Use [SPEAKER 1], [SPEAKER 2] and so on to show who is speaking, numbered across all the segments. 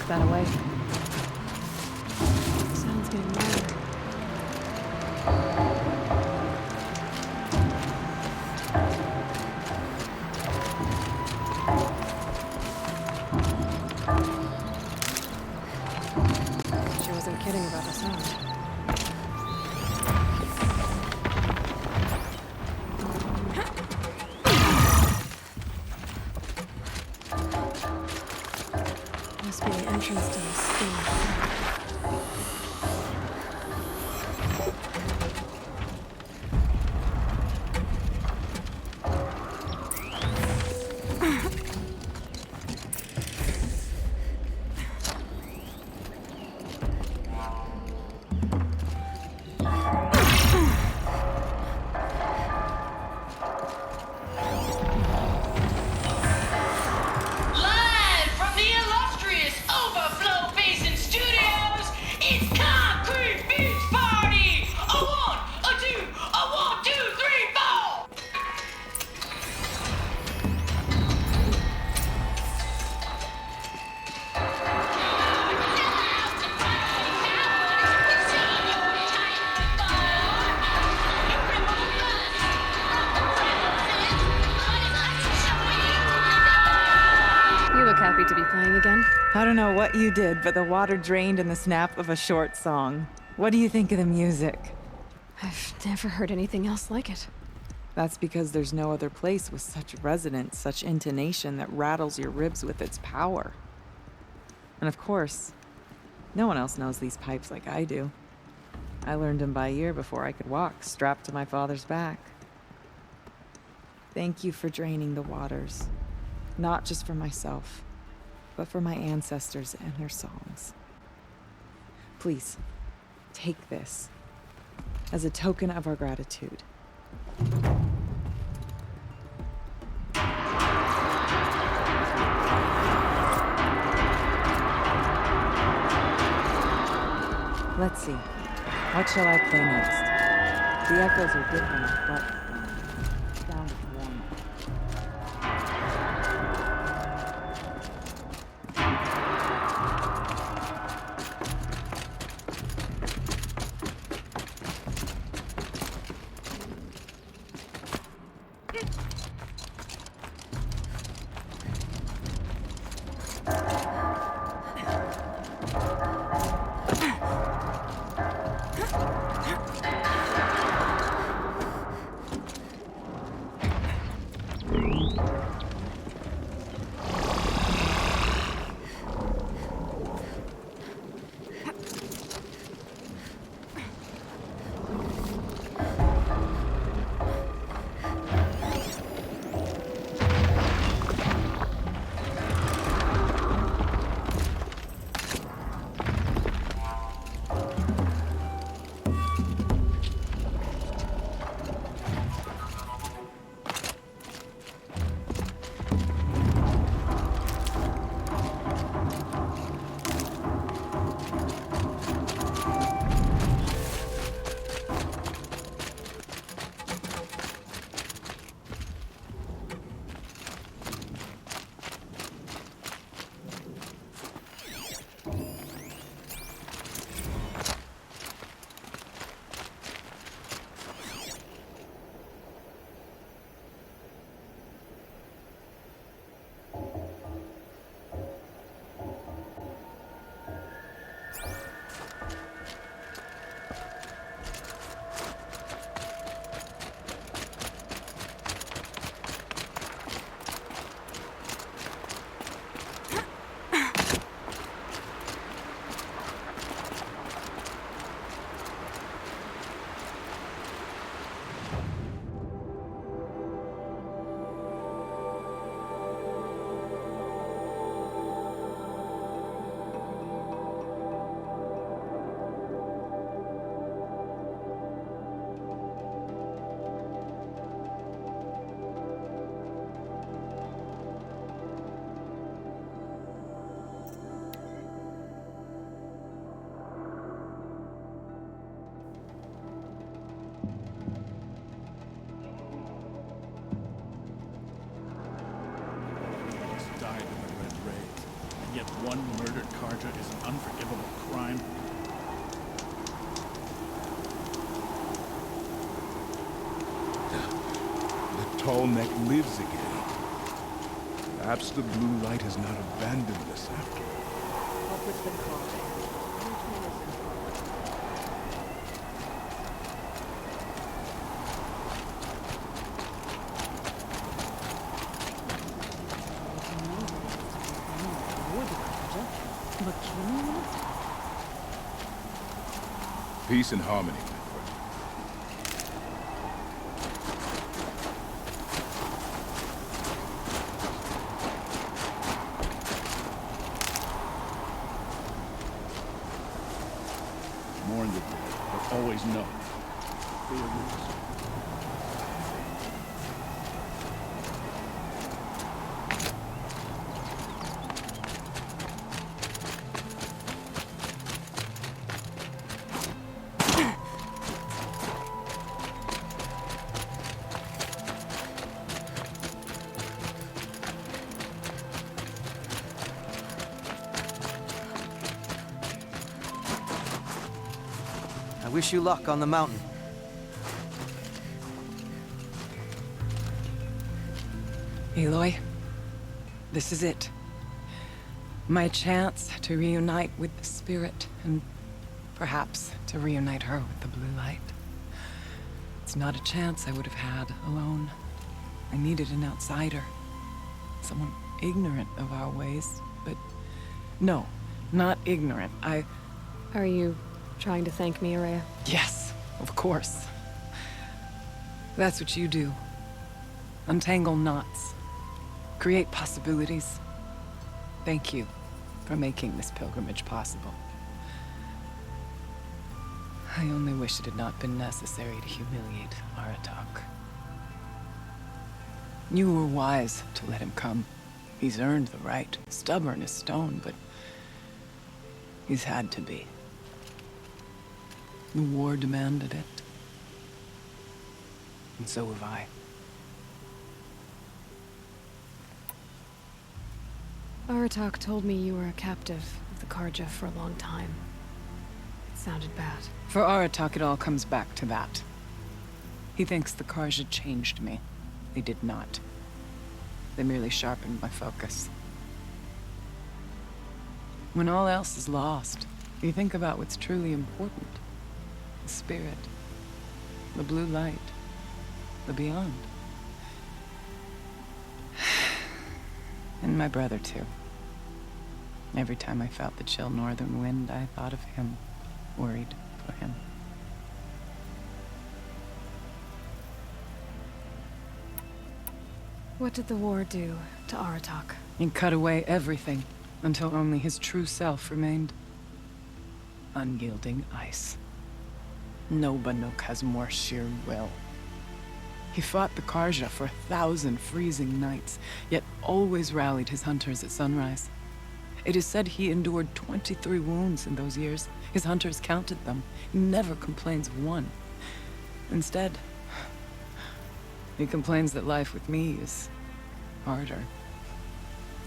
[SPEAKER 1] tuck that away. Sounds getting louder. She wasn't kidding about the sound. Must be the entrance to the sea. Happy to be playing again?
[SPEAKER 2] I don't know what you did, but the water drained in the snap of a short song. What do you think of the music?
[SPEAKER 1] I've never heard anything else like it.
[SPEAKER 2] That's because there's no other place with such resonance, such intonation that rattles your ribs with its power. And of course, no one else knows these pipes like I do. I learned them by ear before I could walk, strapped to my father's back. Thank you for draining the waters. Not just for myself, but for my ancestors and their songs. Please, take this as a token of our gratitude. Let's see. What shall I play next? The echoes are different, but sound warm.
[SPEAKER 3] of one murdered Karja is an unforgivable crime.
[SPEAKER 4] The tall neck lives again. Perhaps the blue light has not abandoned us after all.
[SPEAKER 2] Culprit's been caught.
[SPEAKER 4] Peace and harmony, my friend.
[SPEAKER 3] Mourn the dead, but always know they are yours.
[SPEAKER 5] I wish you luck on the mountain.
[SPEAKER 2] Aloy, this is it. My chance to reunite with the spirit, and perhaps to reunite her with the blue light. It's not a chance I would have had alone. I needed an outsider. Someone ignorant of our ways, but no, not ignorant.
[SPEAKER 1] Are you trying to thank me, Araya?
[SPEAKER 2] Yes, of course. That's what you do. Untangle knots. Create possibilities. Thank you for making this pilgrimage possible. I only wish it had not been necessary to humiliate Aratak. You were wise to let him come. He's earned the right. Stubborn as stone, but he's had to be. The war demanded it. And so have I.
[SPEAKER 1] Aratak told me you were a captive of the Karja for a long time. It sounded bad.
[SPEAKER 2] For Aratak, it all comes back to that. He thinks the Karja changed me. They did not. They merely sharpened my focus. When all else is lost, you think about what's truly important. The spirit, the blue light, the beyond. And my brother, too. Every time I felt the chill northern wind, I thought of him, worried for him.
[SPEAKER 1] What did the war do to Aratak?
[SPEAKER 2] It cut away everything, until only his true self remained. Unyielding ice. No Banuk has more sheer will. He fought the Karja for 1,000 freezing nights, yet always rallied his hunters at sunrise. It is said he endured 23 wounds in those years. His hunters counted them. He never complains of one. Instead, he complains that life with me is harder.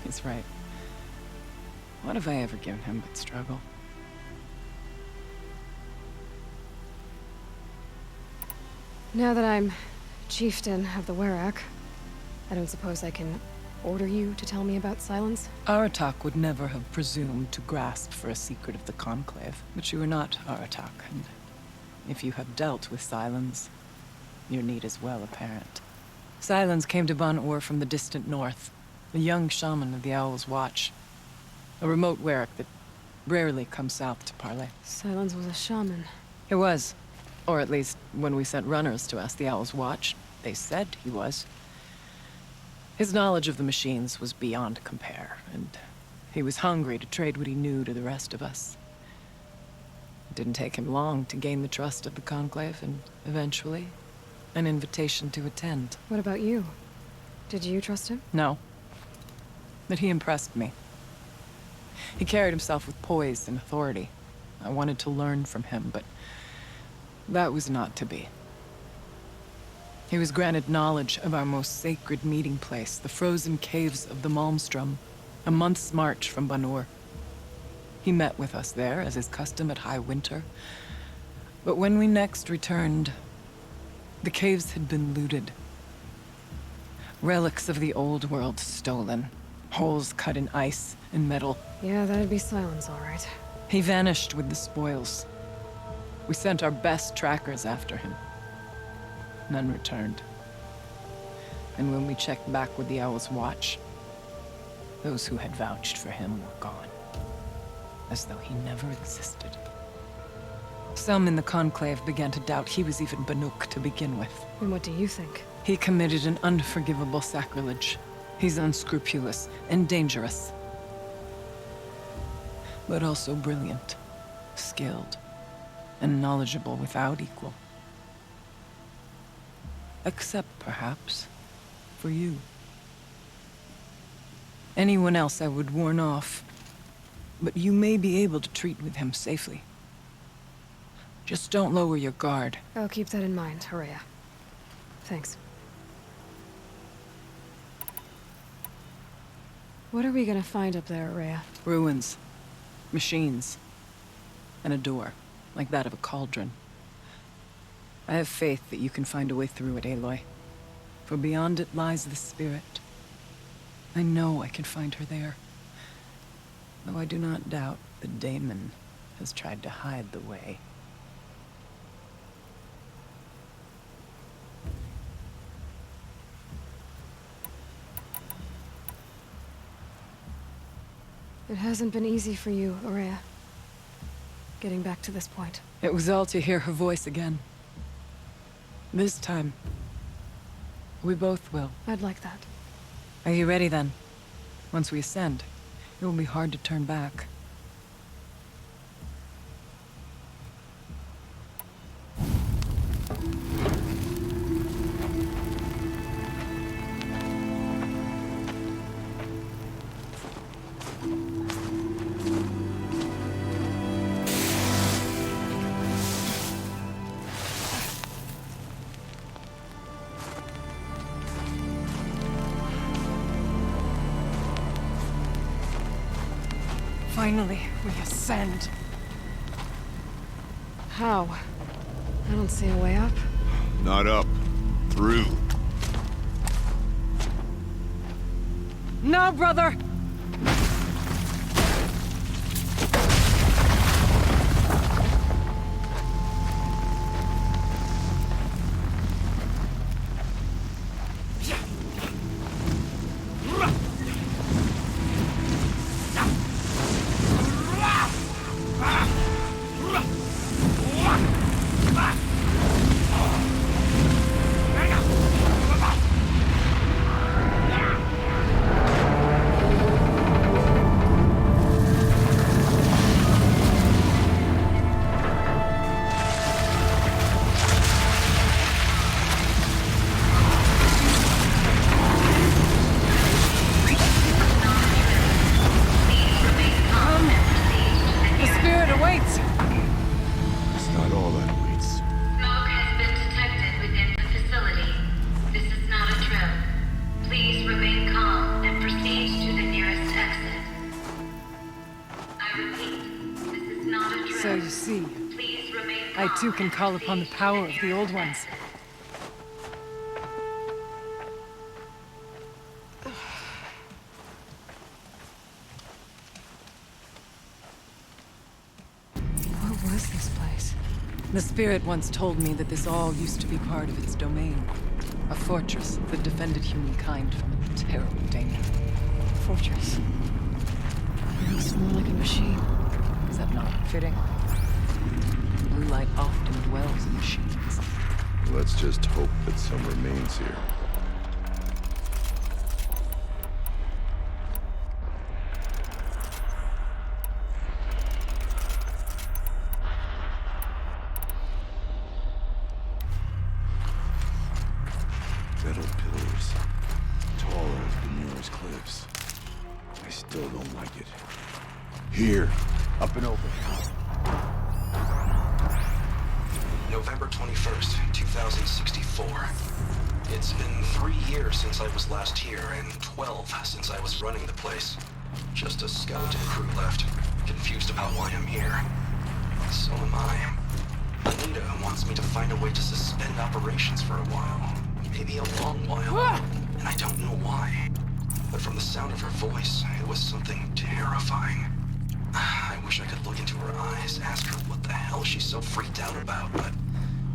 [SPEAKER 2] He's right. What have I ever given him but struggle?
[SPEAKER 1] Now that I'm chieftain of the Werak, I don't suppose I can order you to tell me about Silence?
[SPEAKER 2] Aratak would never have presumed to grasp for a secret of the Conclave. But you are not Aratak, and if you have dealt with Silence, your need is well apparent. Silence came to Ban-Ur from the distant north, a young shaman of the Owl's Watch. A remote Werak that rarely comes south to parley.
[SPEAKER 1] Silence was a shaman.
[SPEAKER 2] He was. Or at least, when we sent runners to ask the Owl's Watch, they said he was. His knowledge of the machines was beyond compare, and he was hungry to trade what he knew to the rest of us. It didn't take him long to gain the trust of the Conclave, and eventually, an invitation to attend.
[SPEAKER 1] What about you? Did you trust him?
[SPEAKER 2] No. But he impressed me. He carried himself with poise and authority. I wanted to learn from him, but that was not to be. He was granted knowledge of our most sacred meeting place, the frozen caves of the Malmstrom.
[SPEAKER 6] a month's march from Banur. He met with us there, as is custom at high winter. But when we next returned, the caves had been looted. Relics of the old world stolen. Holes cut in ice and metal.
[SPEAKER 1] Yeah, that'd be Silence, all right.
[SPEAKER 6] He vanished with the spoils. We sent our best trackers after him. None returned. And when we checked back with the Owl's Watch, those who had vouched for him were gone. As though he never existed. Some in the Conclave began to doubt he was even Banuk to begin with.
[SPEAKER 1] And what do you think?
[SPEAKER 6] He committed an unforgivable sacrilege. He's unscrupulous and dangerous. But also brilliant, skilled, and knowledgeable without equal. Except, perhaps, for you. Anyone else I would warn off, but you may be able to treat with him safely. Just don't lower your guard.
[SPEAKER 1] I'll keep that in mind, Horea. Thanks. What are we gonna find up there, Horea?
[SPEAKER 6] Ruins, machines, and a door, like that of a cauldron. I have faith that you can find a way through it, Aloy. For beyond it lies the spirit. I know I can find her there. Though I do not doubt the daemon has tried to hide the way.
[SPEAKER 1] It hasn't been easy for you, Horea. Getting back to this point.
[SPEAKER 6] It was all to hear her voice again. This time, we both will.
[SPEAKER 1] I'd like that.
[SPEAKER 6] Are you ready then? Once we ascend, it will be hard to turn back. Finally, we ascend.
[SPEAKER 1] How? I don't see a way up.
[SPEAKER 4] Not up. Through.
[SPEAKER 6] No, brother! So you see, I too can call upon the power of the Old Ones.
[SPEAKER 1] What was this place?
[SPEAKER 6] The spirit once told me that this all used to be part of its domain. A fortress that defended humankind from a terrible danger.
[SPEAKER 1] Fortress. It looks more like a machine.
[SPEAKER 6] Is that not fitting? Blue light often dwells in machines.
[SPEAKER 4] Let's just hope that some remains here. Metal pillars, taller as the nearest cliffs. I still don't like it. Here, up and over.
[SPEAKER 7] November 21st, 2064. It's been 3 years since I was last here, and 12 since I was running the place. Just a skeleton crew left, confused about why I'm here. So am I. Anita wants me to find a way to suspend operations for a while. Maybe a long while. And I don't know why. But from the sound of her voice, it was something terrifying. I wish I could look into her eyes, ask her what the hell she's so freaked out about, but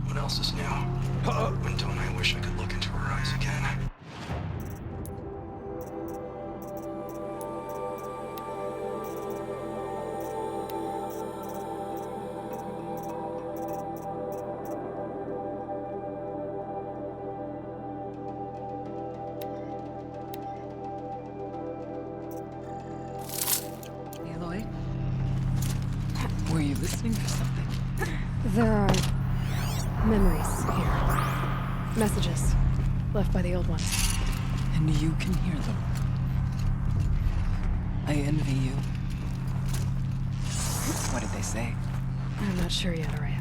[SPEAKER 7] what else is new? When don't I wish I could look into her eyes again?
[SPEAKER 2] Aloy? Were you listening for something?
[SPEAKER 1] There are memories here. Messages left by the old ones.
[SPEAKER 6] And you can hear them. I envy you. What did they say?
[SPEAKER 1] I'm not sure yet, Araya.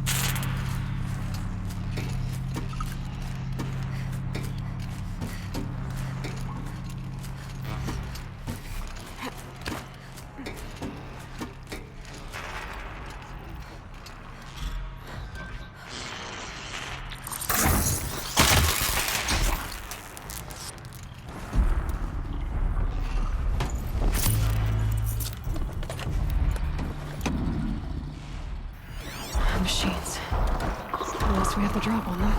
[SPEAKER 1] Machines. Unless we have the drop on them.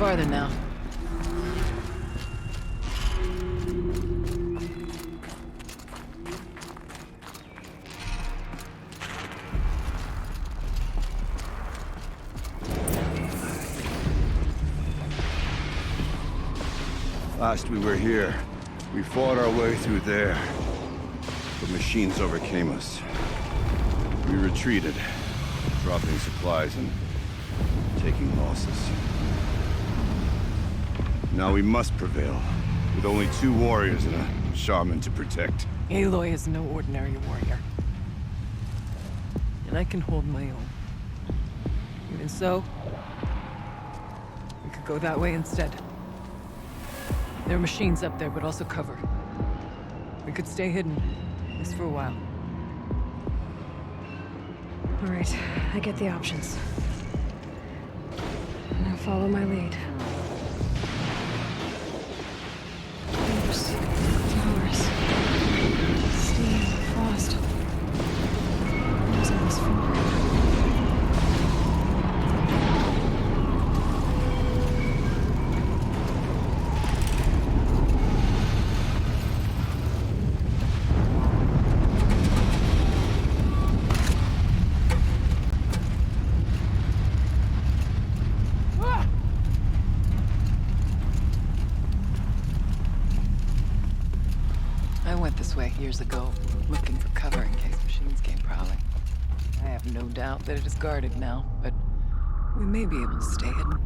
[SPEAKER 6] farther now.
[SPEAKER 4] Last we were here, we fought our way through there. The machines overcame us. We retreated, dropping supplies and taking losses. Now we must prevail, with only 2 warriors and a shaman to protect.
[SPEAKER 6] Aloy is no ordinary warrior. And I can hold my own. Even so, we could go that way instead. There are machines up there, but also cover. We could stay hidden, at least for a while.
[SPEAKER 1] All right, I get the options. Now follow my lead. There's flowers. Steam, frost. What is all this for?
[SPEAKER 6] Years ago, looking for cover in case machines came prowling. I have no doubt that it is guarded now, but we may be able to stay hidden.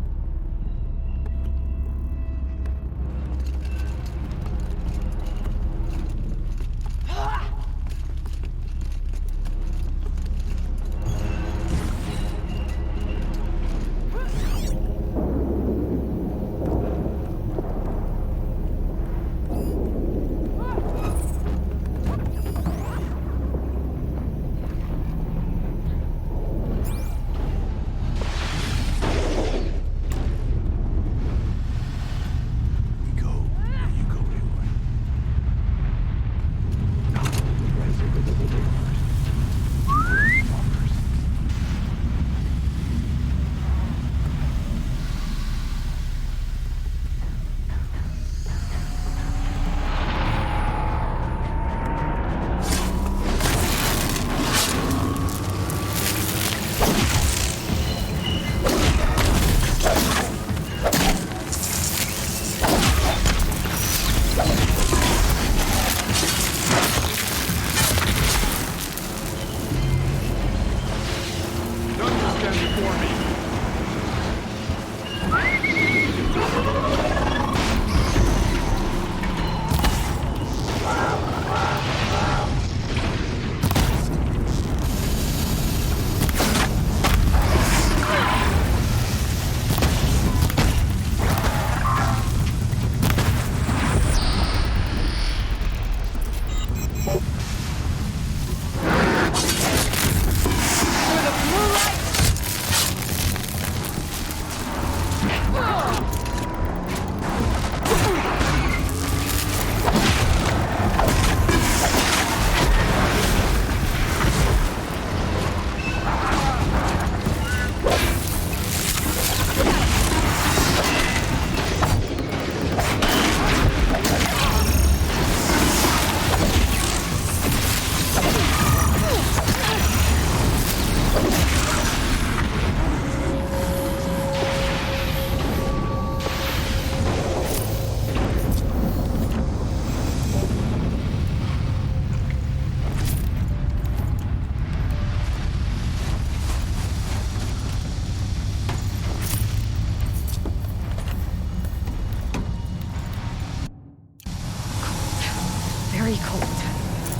[SPEAKER 1] Very cold.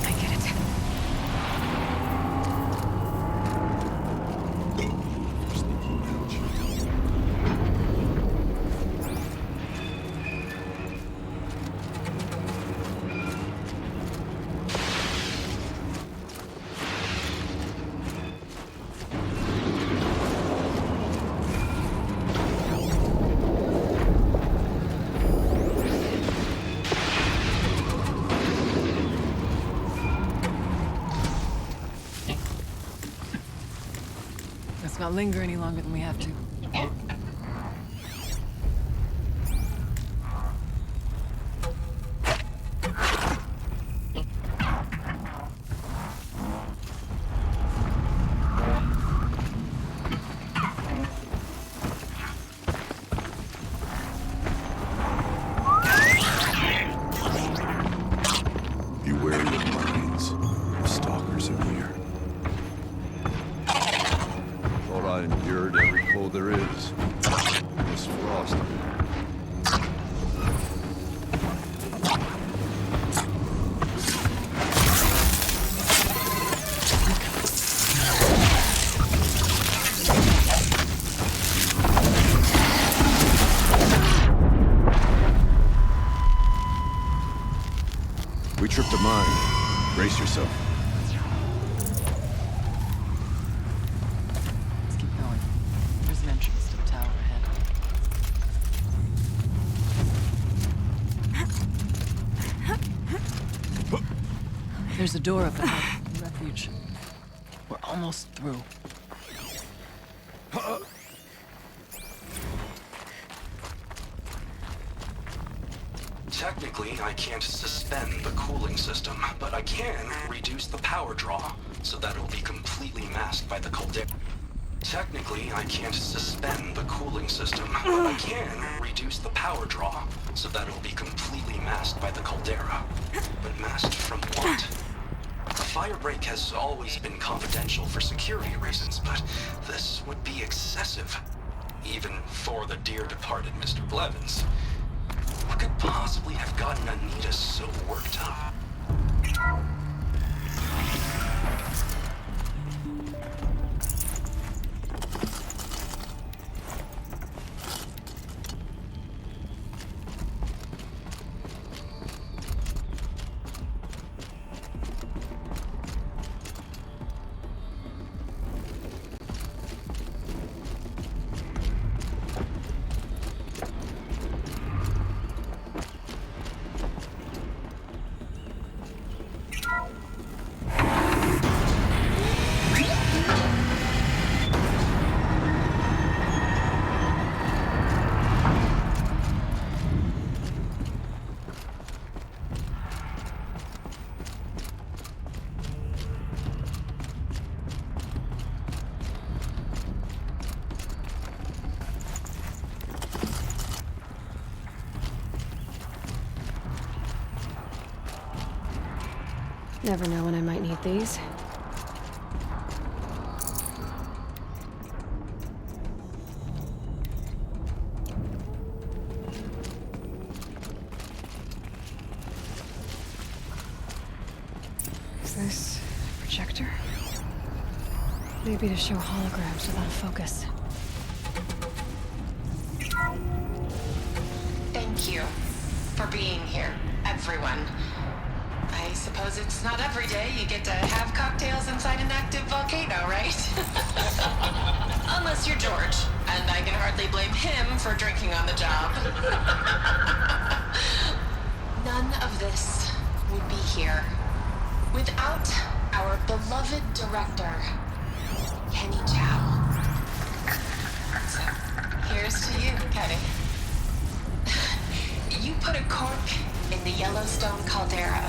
[SPEAKER 1] I get it.
[SPEAKER 6] Let's not linger any longer than we have to.
[SPEAKER 4] Beware your minds. The stalkers are near. Thought I endured every cold there is. This frost. We tripped a mine. Brace yourself.
[SPEAKER 6] Let's keep going. There's an entrance to the tower ahead. There's a door up ahead. Refuge. We're almost through.
[SPEAKER 7] Technically, I can't suspend the cooling system, but I can reduce the power draw so that it'll be completely masked by the caldera. Technically, I can't suspend the cooling system, but I can reduce the power draw so that it'll be completely masked by the caldera. But masked from what? The fire break has always been confidential for security reasons, but this would be excessive. Even for the dear departed Mr. Blevins. What could possibly have gotten Anita so worked up?
[SPEAKER 1] Never know when I might need these. Is this a projector? Maybe to show holograms without focus.
[SPEAKER 8] Thank you for being here, everyone. I suppose it's not every day you get to have cocktails inside an active volcano, right? Unless you're George, and I can hardly blame him for drinking on the job. None of this would be here without our beloved director, Kenny Chow. So, here's to you, Kenny. You put a cork in the Yellowstone caldera.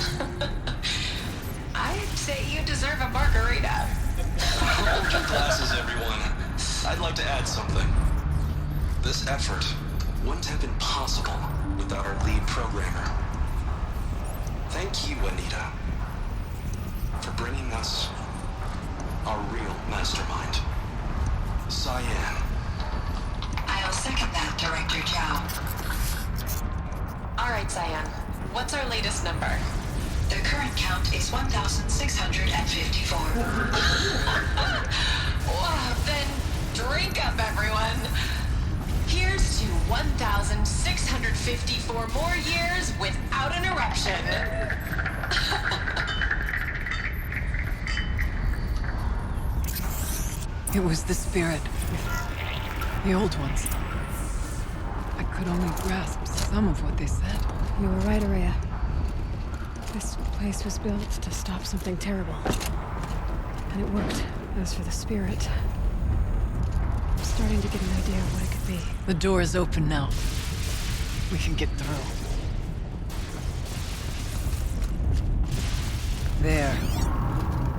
[SPEAKER 8] I'd say you deserve a margarita.
[SPEAKER 7] Hold your glasses, everyone. I'd like to add something. This effort wouldn't have been possible without our lead programmer. Thank you, Anita, for bringing us our real mastermind, Cyan.
[SPEAKER 8] I'll second that, Director Chow. All right, Cyan. What's our latest number? The current count is 1,654. Wow, then drink up, everyone. Here's to 1,654 more years without an eruption.
[SPEAKER 6] It was the spirit. The old ones. I could only grasp some of what they said.
[SPEAKER 1] You were right, Araya. This place was built to stop something terrible. And it worked. As for the spirit, I'm starting to get an idea of what it could be.
[SPEAKER 6] The door is open now. We can get through. There.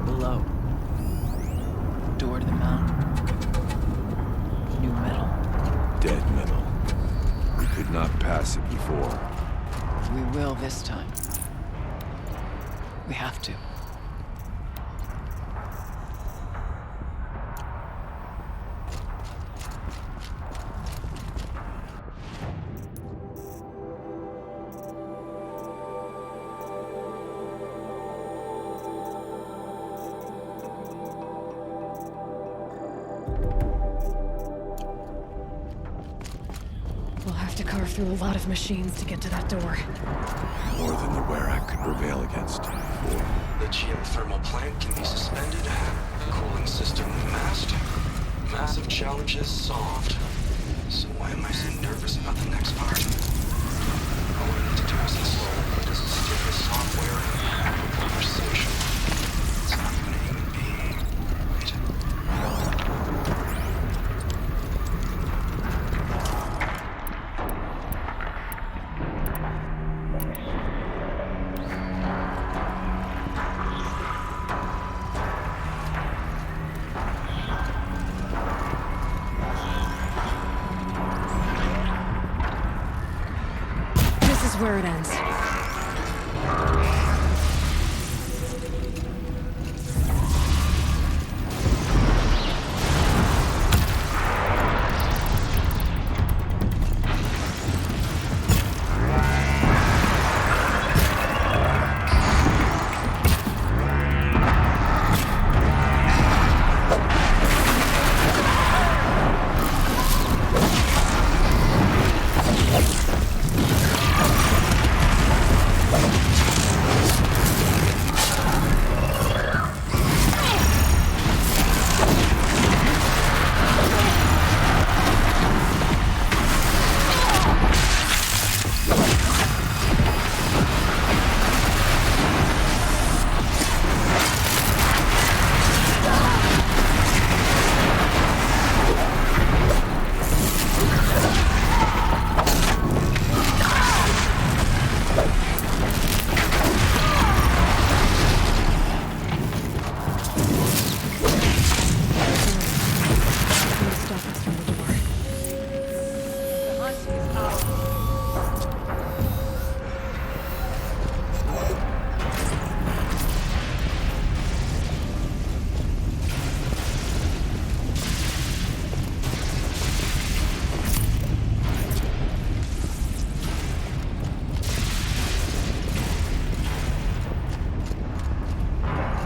[SPEAKER 6] Below. Door to the mound. New metal.
[SPEAKER 4] Dead metal. We could not pass it before.
[SPEAKER 6] We will this time. We have to.
[SPEAKER 1] We'll have to carve through a lot of machines to get to that door.
[SPEAKER 4] More than the Werak could prevail against.
[SPEAKER 7] The geothermal plant can be suspended. Cooling system masked. Massive challenges solved. So why am I so nervous about the next part? All I need to do is install the latest stupid software and have a conversation. It's not even a human being. Right?
[SPEAKER 1] This is where it ends.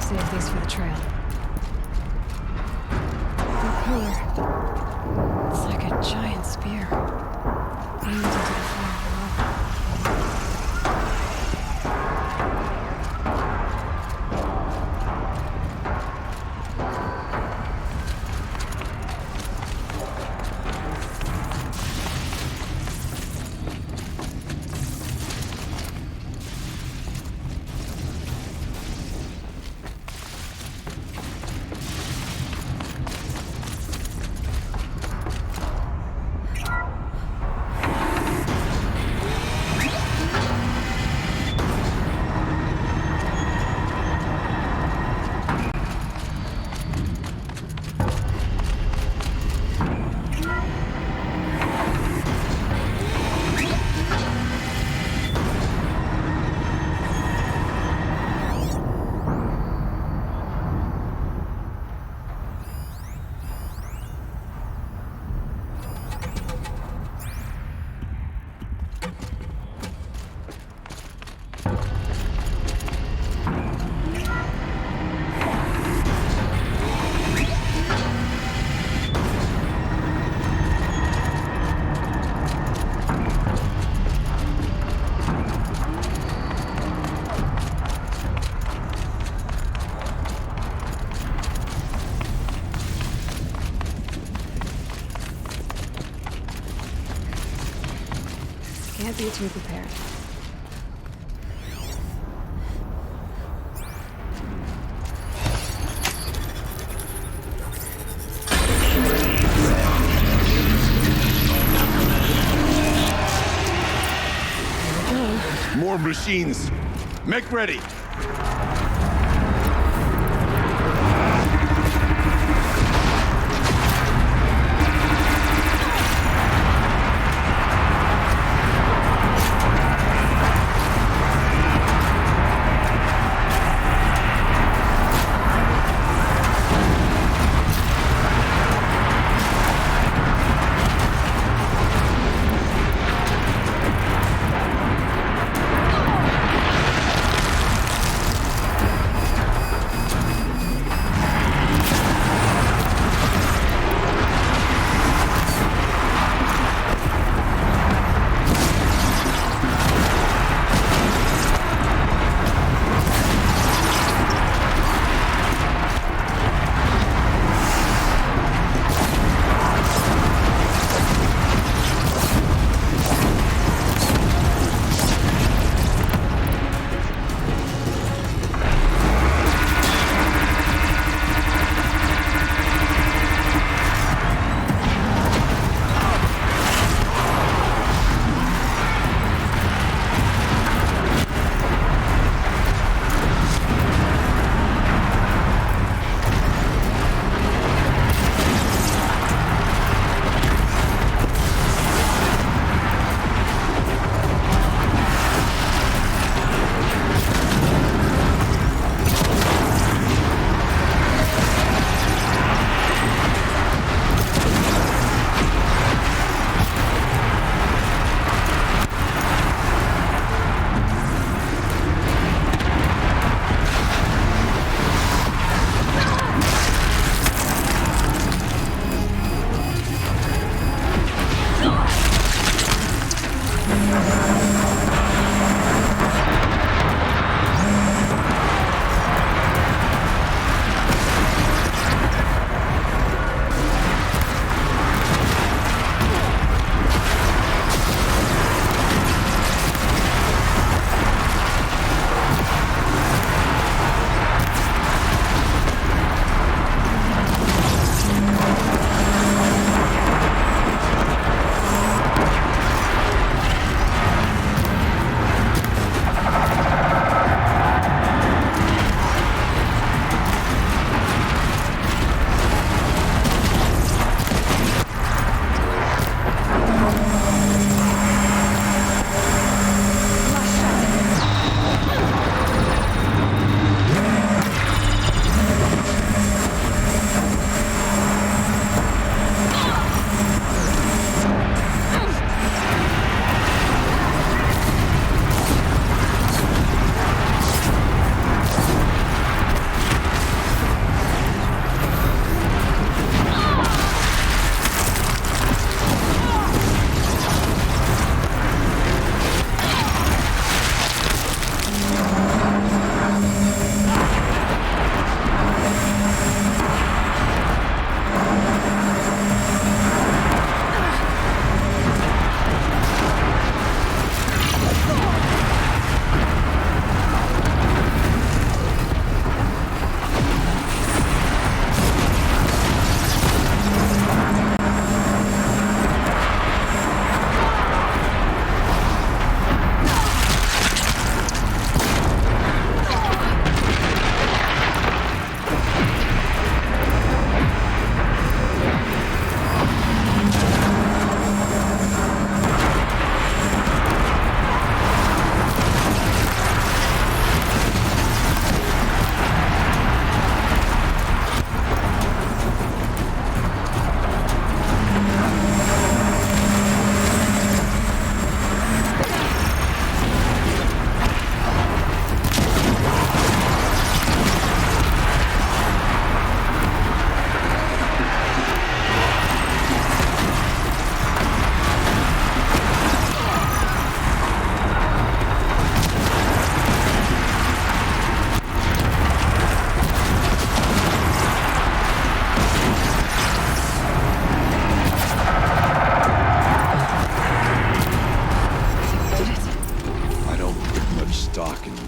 [SPEAKER 1] Save these for the trail. The pillar. It's like a giant spear. Aimed into the fire below. Can't be too prepared.
[SPEAKER 4] More machines. Make ready.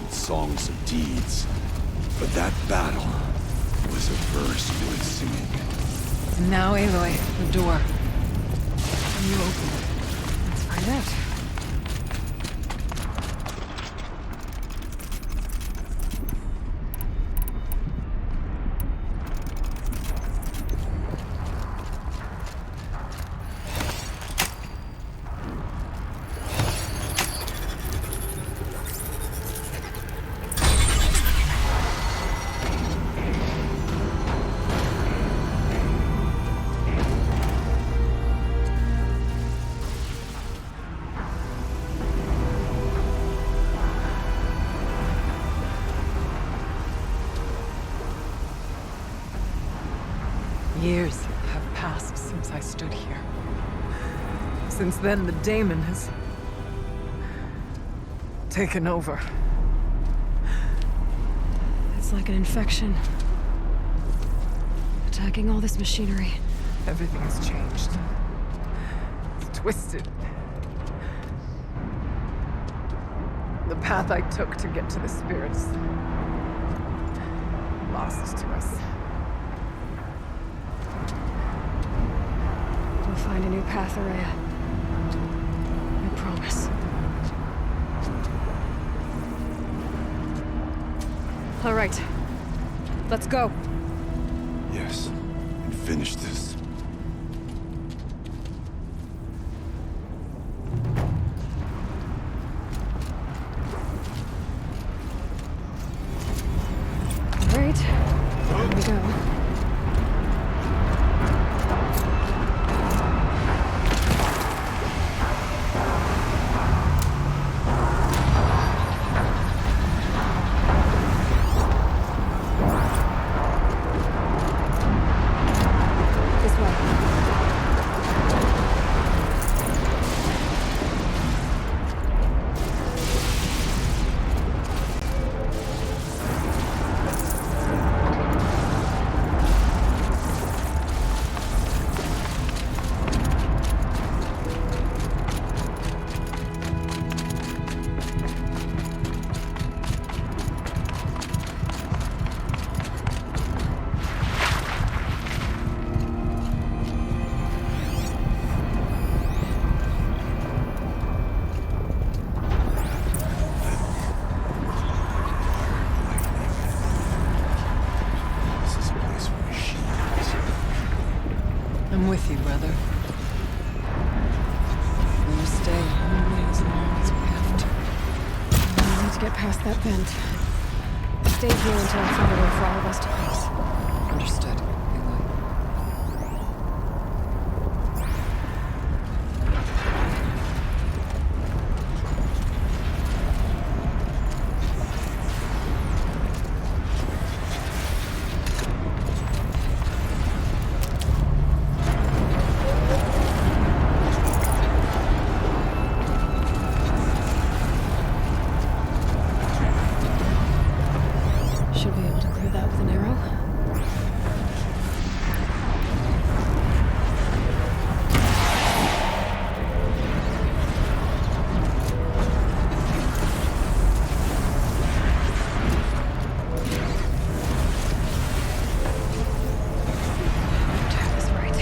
[SPEAKER 4] and songs of deeds. But that battle was a verse worth singing.
[SPEAKER 6] And now, Aloy, the door. Can you open it?
[SPEAKER 1] Let's find out.
[SPEAKER 6] Years have passed since I stood here. Since then, the daemon has taken over.
[SPEAKER 1] It's like an infection. Attacking all this machinery.
[SPEAKER 6] Everything has changed. It's twisted. The path I took to get to the spirits lost to us.
[SPEAKER 1] We'll find a new path, Araya. I promise. All right. Let's go.
[SPEAKER 4] Yes, and finish this.
[SPEAKER 1] All right. Here we go. This way.
[SPEAKER 4] This is a place for machines.
[SPEAKER 6] I'm with you, brother. We'll stay only as long as we have to.
[SPEAKER 1] We need to get past that vent. Stay here until I find a way for all of us to pass.
[SPEAKER 6] Understood, Aloy.
[SPEAKER 1] Should be able to clear that with an arrow. Tap is right.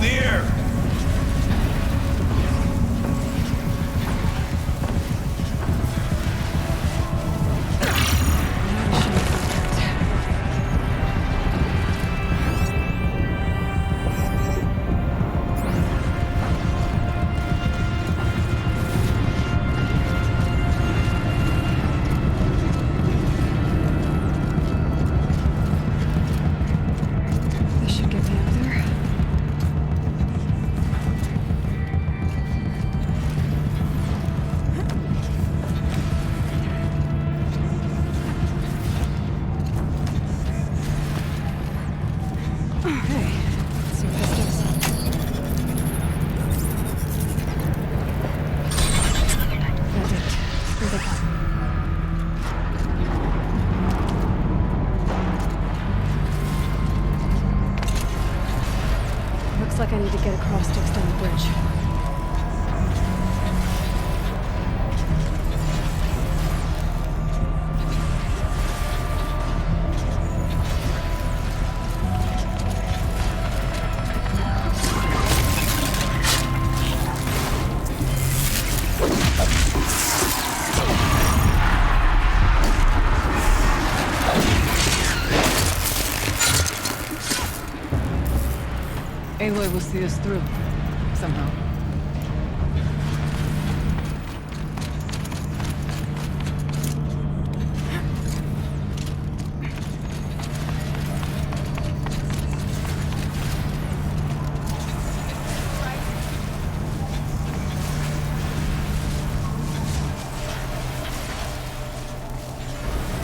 [SPEAKER 4] in the air!
[SPEAKER 1] This should get me up there. Okay, let's see what this does. That did it. Here they come. Looks like I need to get across to extend the bridge.
[SPEAKER 6] Aloy will see us through. Somehow.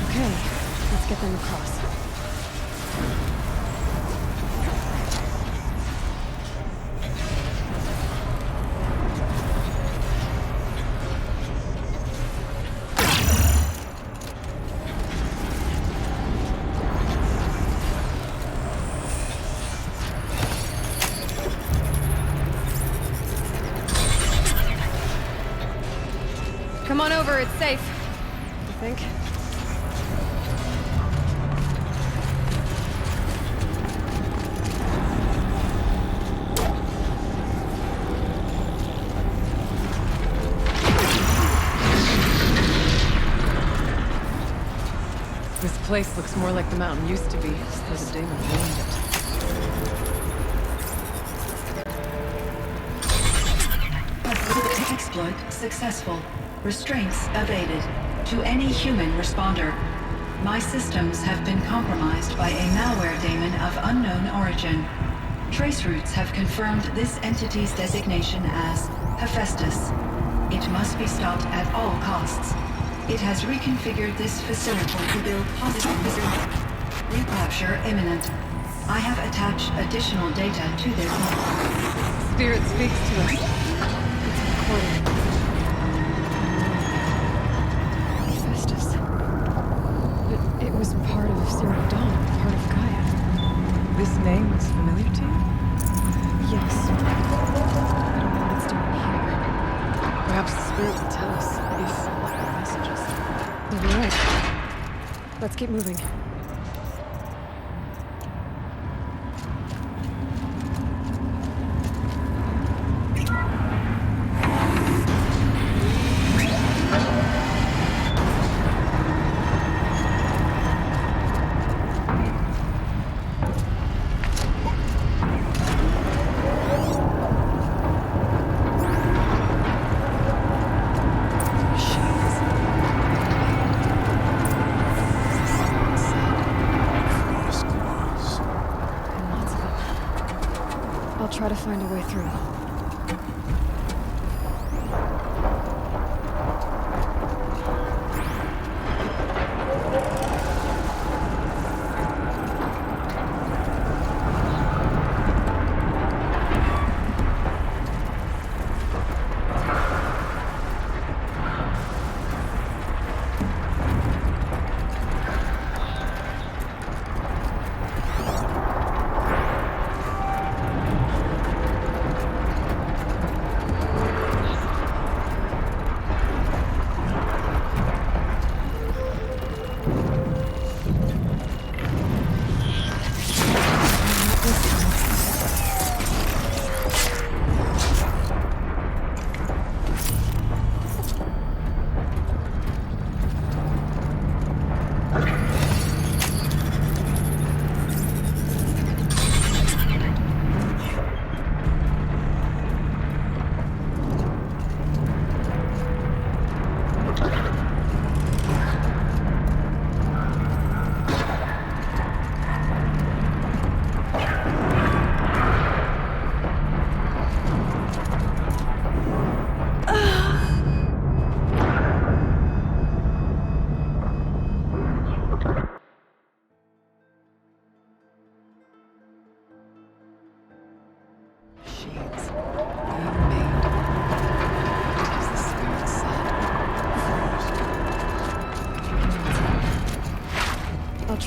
[SPEAKER 1] Okay, let's get them across. Come on over, it's safe. I think.
[SPEAKER 6] This place looks more like the mountain used to be, as the Damon ruined it.
[SPEAKER 9] Exploit successful. Restraints evaded. To any human responder. My systems have been compromised by a malware daemon of unknown origin. Trace routes have confirmed this entity's designation as Hephaestus. It must be stopped at all costs. It has reconfigured this facility to build positive recapture imminent. I have attached additional data to this.
[SPEAKER 1] Spirit speaks to us. It's recorded. Hephaestus. It was part of Zero Dawn, part of Gaia.
[SPEAKER 6] This name is familiar to you?
[SPEAKER 1] Yes. I don't know what it's doing here.
[SPEAKER 6] Perhaps the spirit will tell us if messages.
[SPEAKER 1] Maybe right. Let's keep moving. I'll try to find a way through.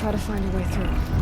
[SPEAKER 1] try to find a way through.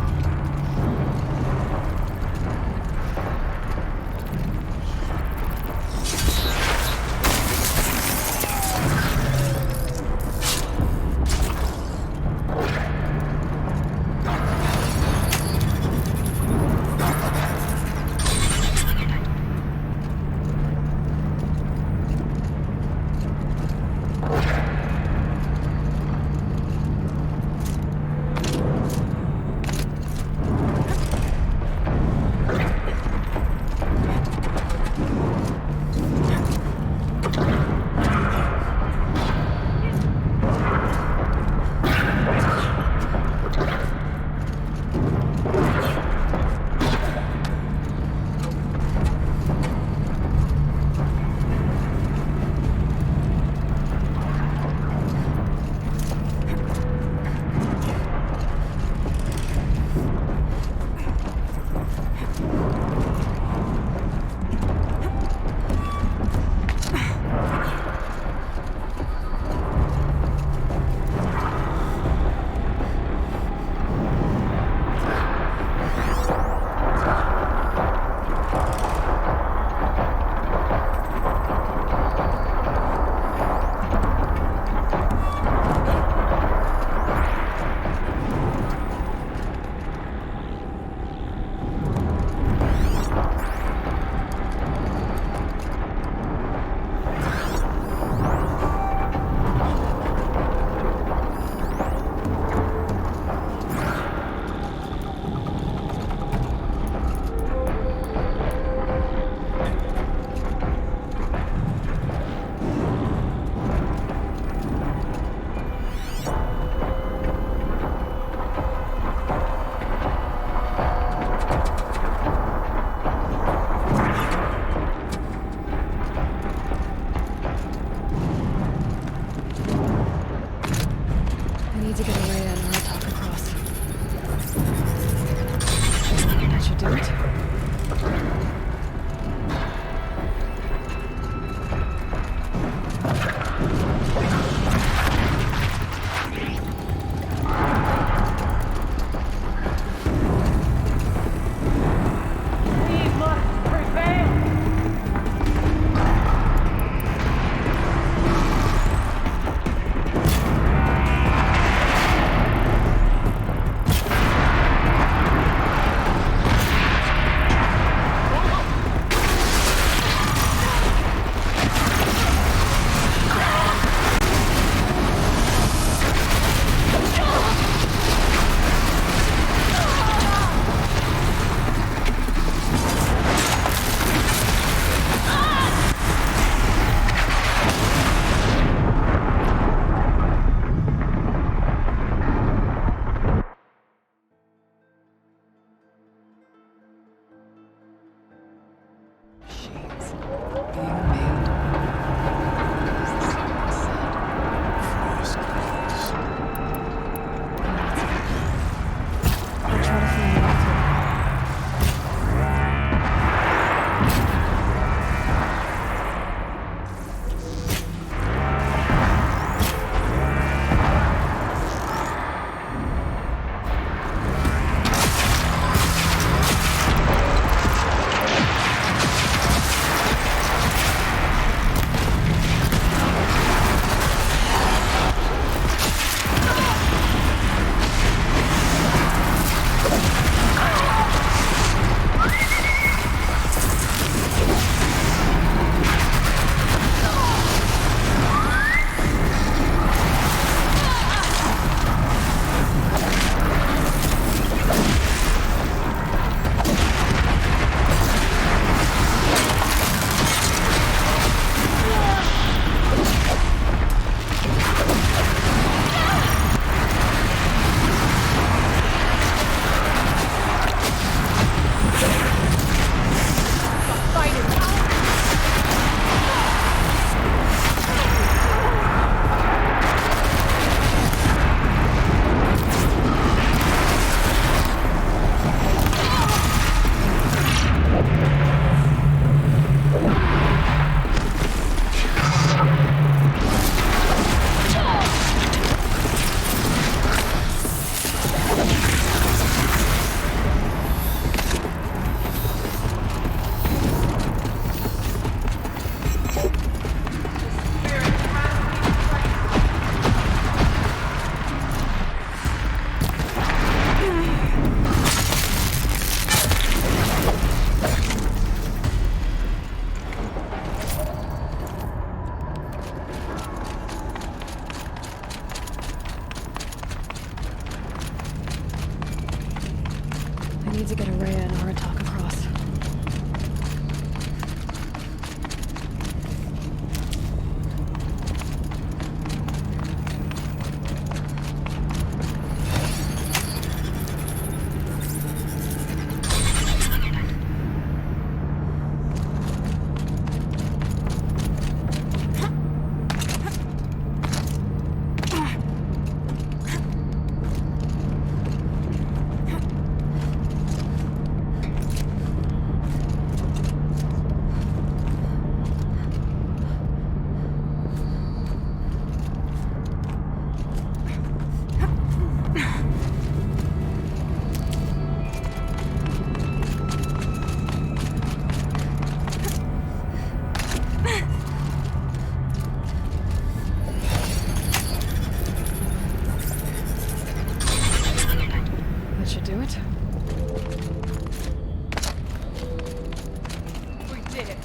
[SPEAKER 6] did it.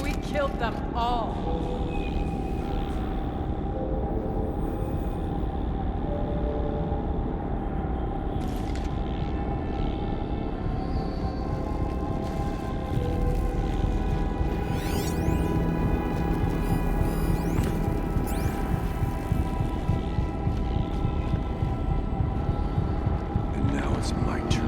[SPEAKER 6] We killed them all.
[SPEAKER 4] And now it's my turn.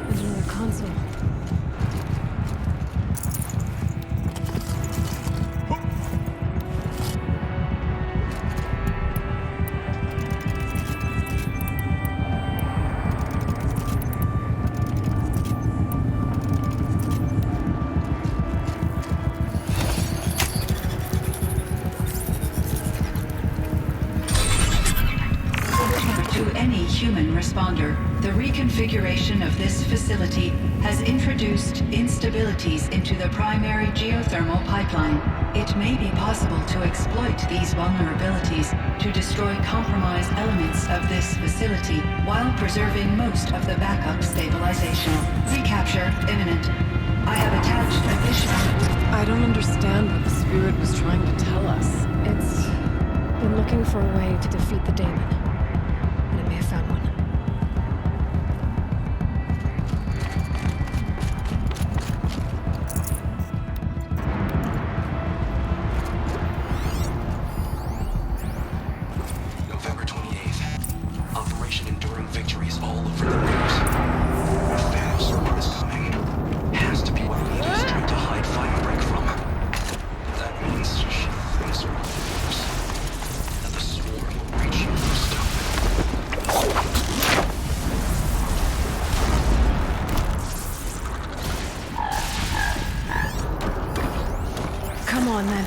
[SPEAKER 1] There's another console.
[SPEAKER 9] To any human responder, the reconfiguration of this facility has introduced instabilities into the primary geothermal pipeline. It may be possible to exploit these vulnerabilities to destroy compromised elements of this facility while preserving most of the backup stabilization. Recapture imminent. I have attached additional...
[SPEAKER 2] I don't understand what the spirit was trying to tell us.
[SPEAKER 1] It's been looking for a way to defeat the daemon. And it may have found one.
[SPEAKER 7] November 28th. Operation Enduring Victories all over the news. A Thanos swarm is coming. Has to be what Anita's trying to hide Firebreak from. That means she thinks we're leaders. That the swarm will reach you for stuff.
[SPEAKER 1] Come on, then.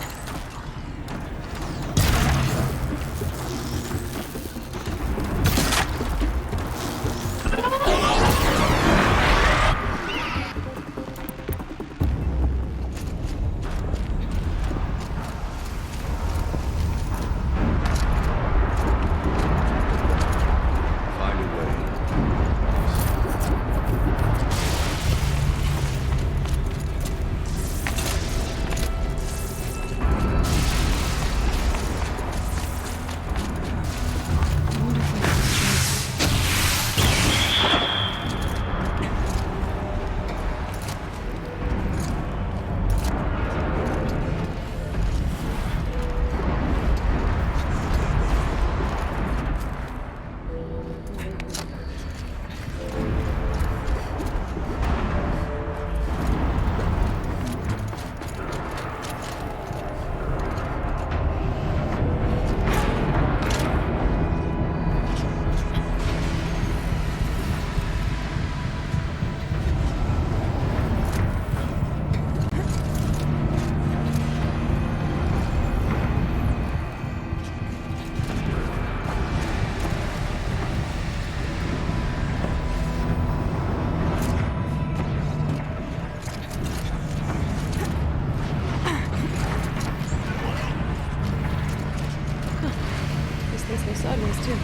[SPEAKER 4] Find a way.
[SPEAKER 1] sideways, too.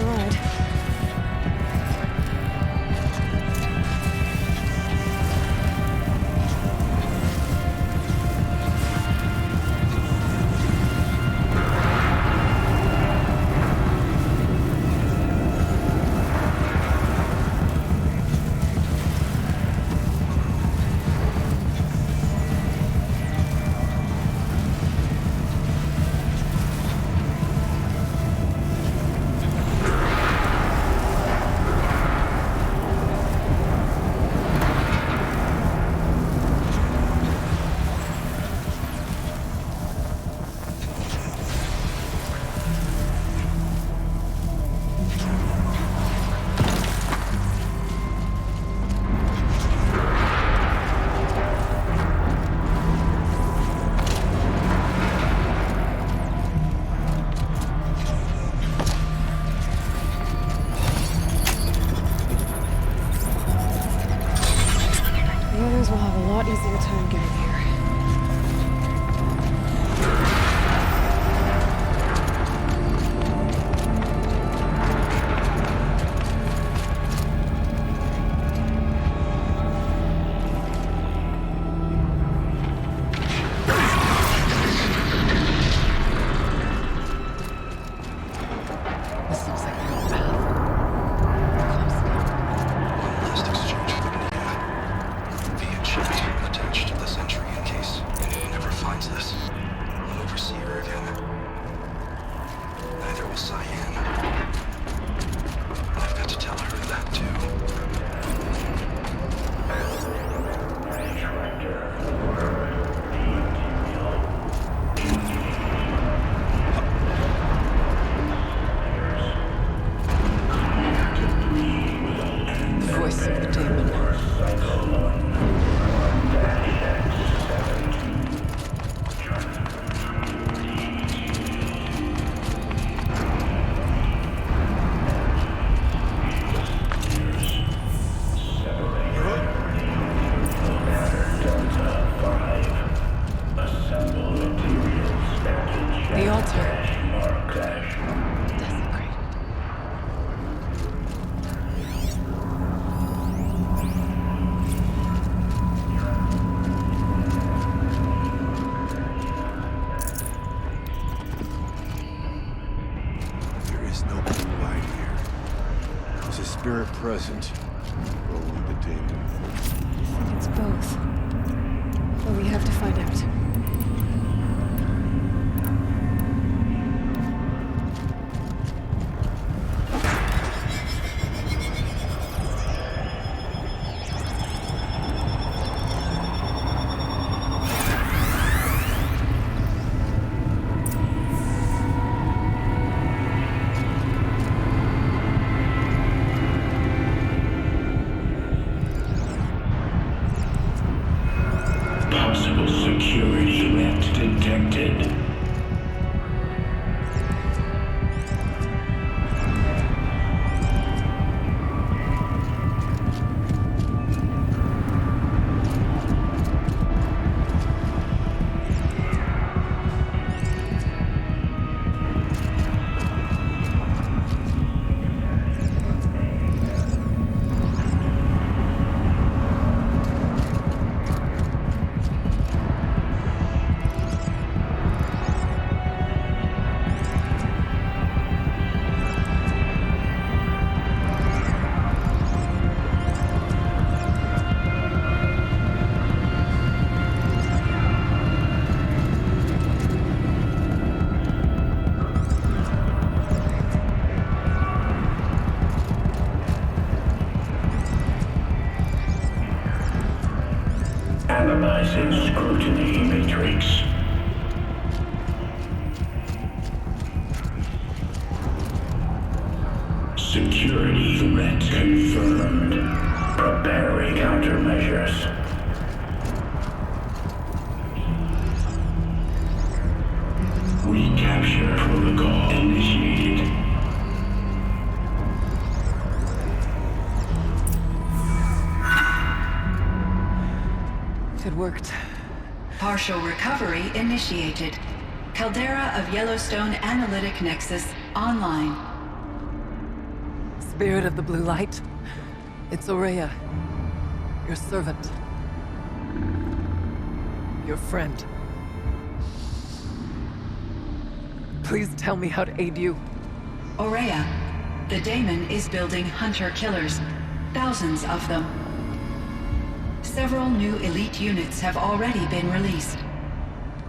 [SPEAKER 1] the ride. Will have a lot easier time getting here.
[SPEAKER 6] This looks like a good path.
[SPEAKER 7] Last exchange for the Vive shipped attached to this entry in case anyone ever finds this. I'll never see her again. Neither will Cyan. I've got to tell her that too.
[SPEAKER 6] The voice of the demon. The altar. Desecrated.
[SPEAKER 4] There is no blue light here. There's a spirit present. Rolling the demon.
[SPEAKER 1] I think it's both. But we have to find out.
[SPEAKER 10] Possible security threat detected. Analyzing scrutiny matrix. Security threat confirmed. Preparing countermeasures. Recapture protocol initiated.
[SPEAKER 6] It worked.
[SPEAKER 9] Partial recovery initiated. Caldera of Yellowstone Analytic Nexus online.
[SPEAKER 6] Spirit of the blue light, it's Aurea, your servant, your friend. Please tell me how to aid you.
[SPEAKER 9] Aurea, the daemon is building hunter-killers, thousands of them. Several new elite units have already been released.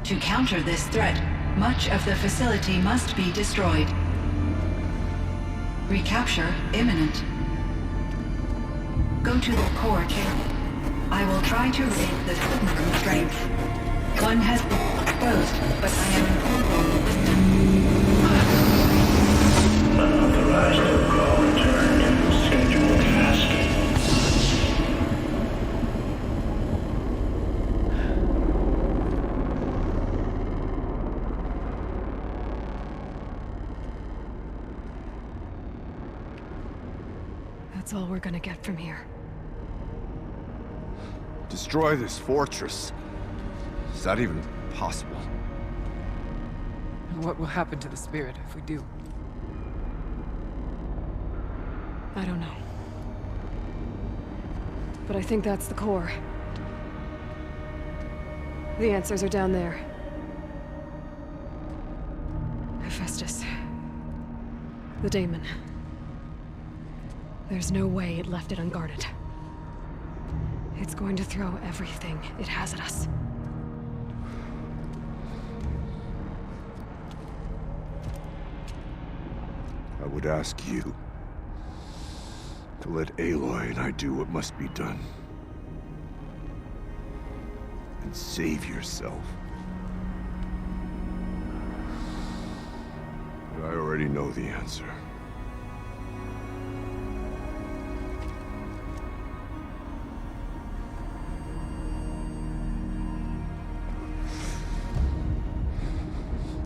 [SPEAKER 9] To counter this threat, much of the facility must be destroyed. Recapture imminent. Go to the core chamber. I will try to raid the hidden constraint. One has been exposed, but I am
[SPEAKER 10] Unauthorized protocol return to scheduled task.
[SPEAKER 1] That's all we're gonna get from here.
[SPEAKER 4] Destroy this fortress. Is that even possible?
[SPEAKER 6] And what will happen to the spirit if we do?
[SPEAKER 1] I don't know. But I think that's the core. The answers are down there. Hephaestus. The daemon. There's no way it left it unguarded. It's going to throw everything it has at us.
[SPEAKER 4] I would ask you to let Aloy and I do what must be done. And save yourself. But I already know the answer.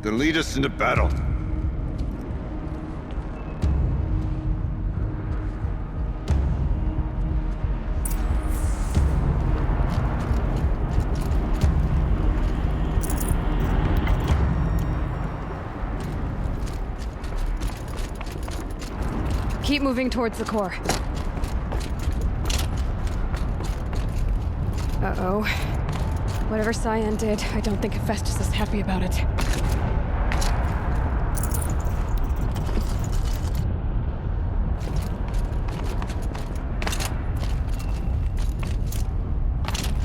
[SPEAKER 4] Then lead us into battle.
[SPEAKER 1] Keep moving towards the core. Uh-oh. Whatever Cyan did, I don't think Hephaestus is happy about it.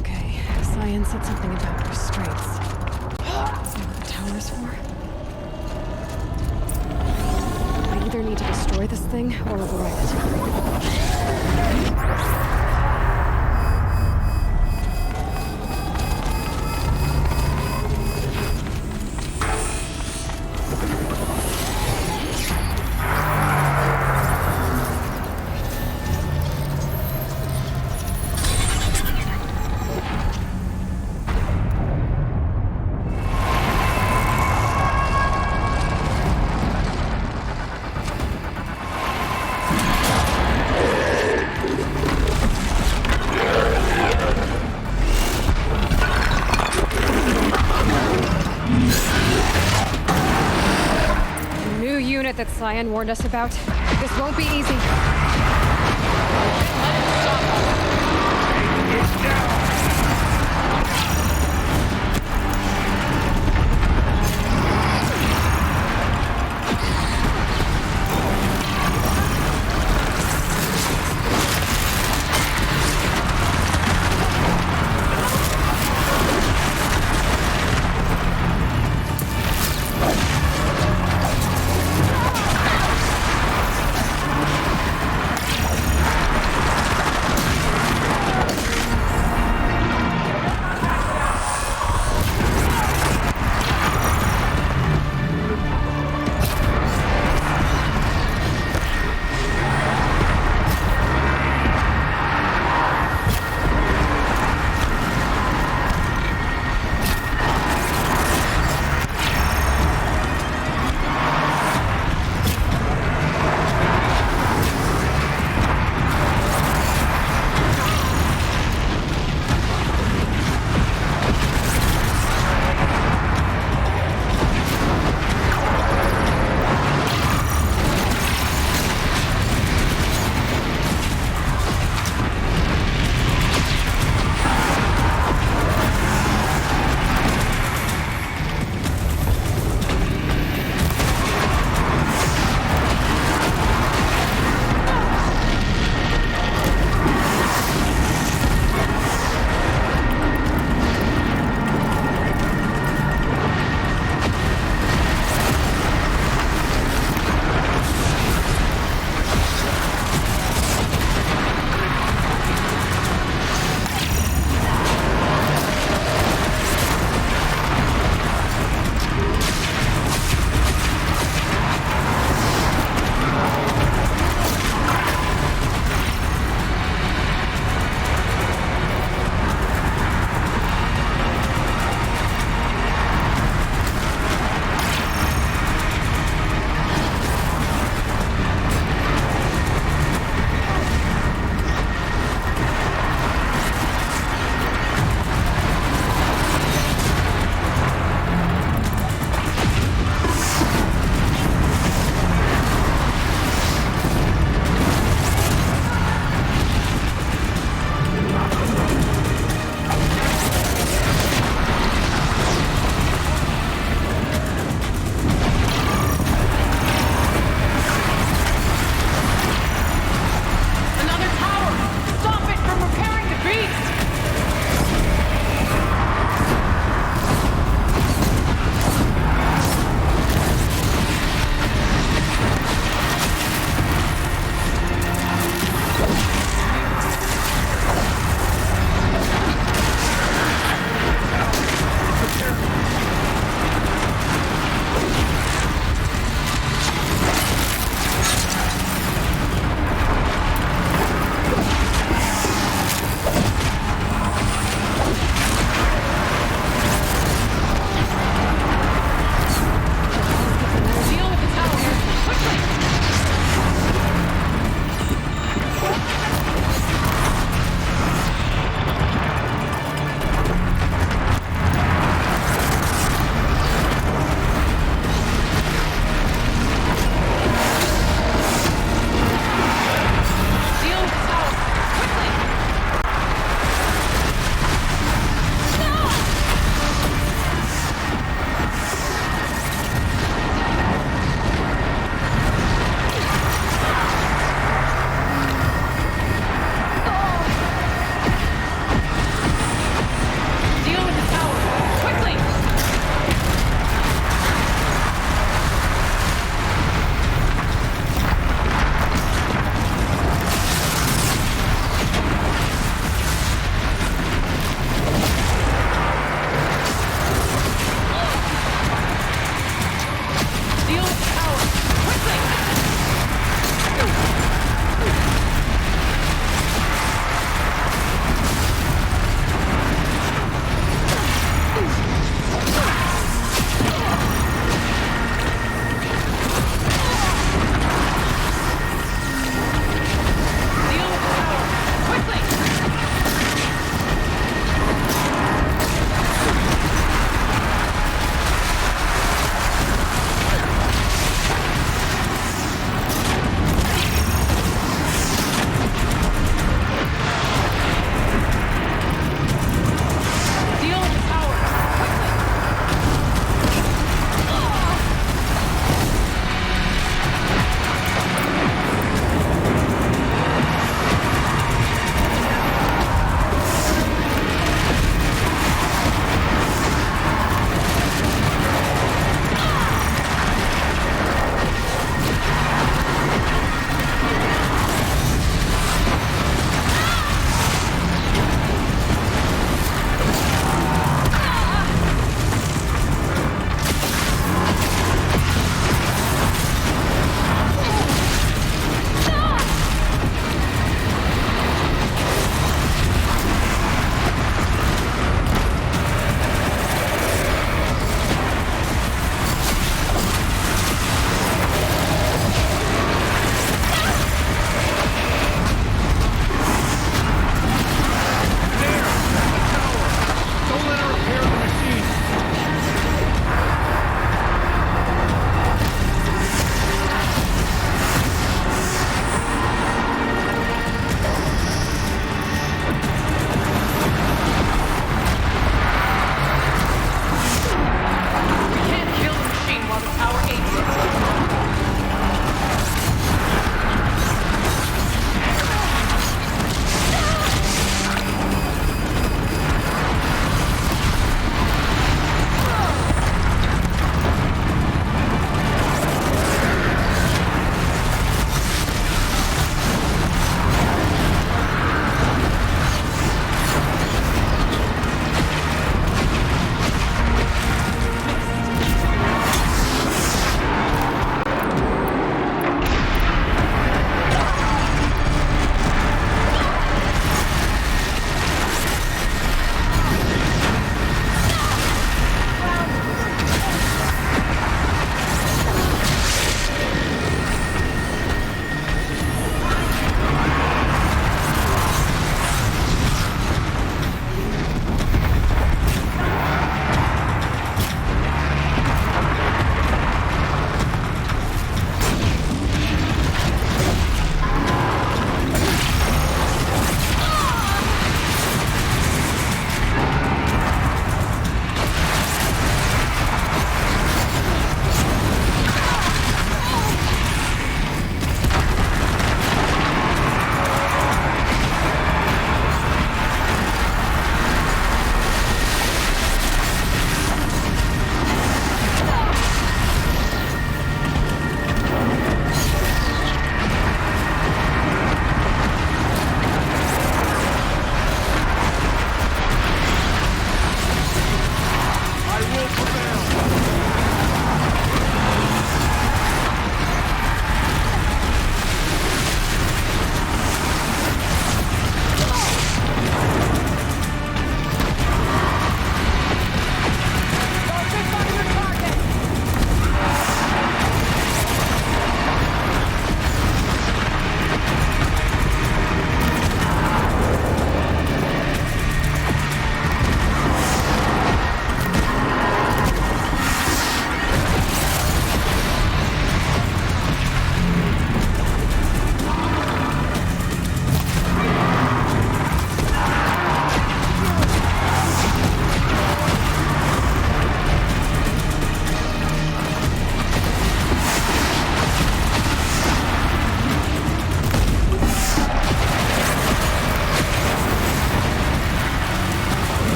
[SPEAKER 1] Okay, Cyan said something about restraints. Is that what the tower is for? I either need to destroy this thing or override it. That Cyan warned us about. This won't be easy.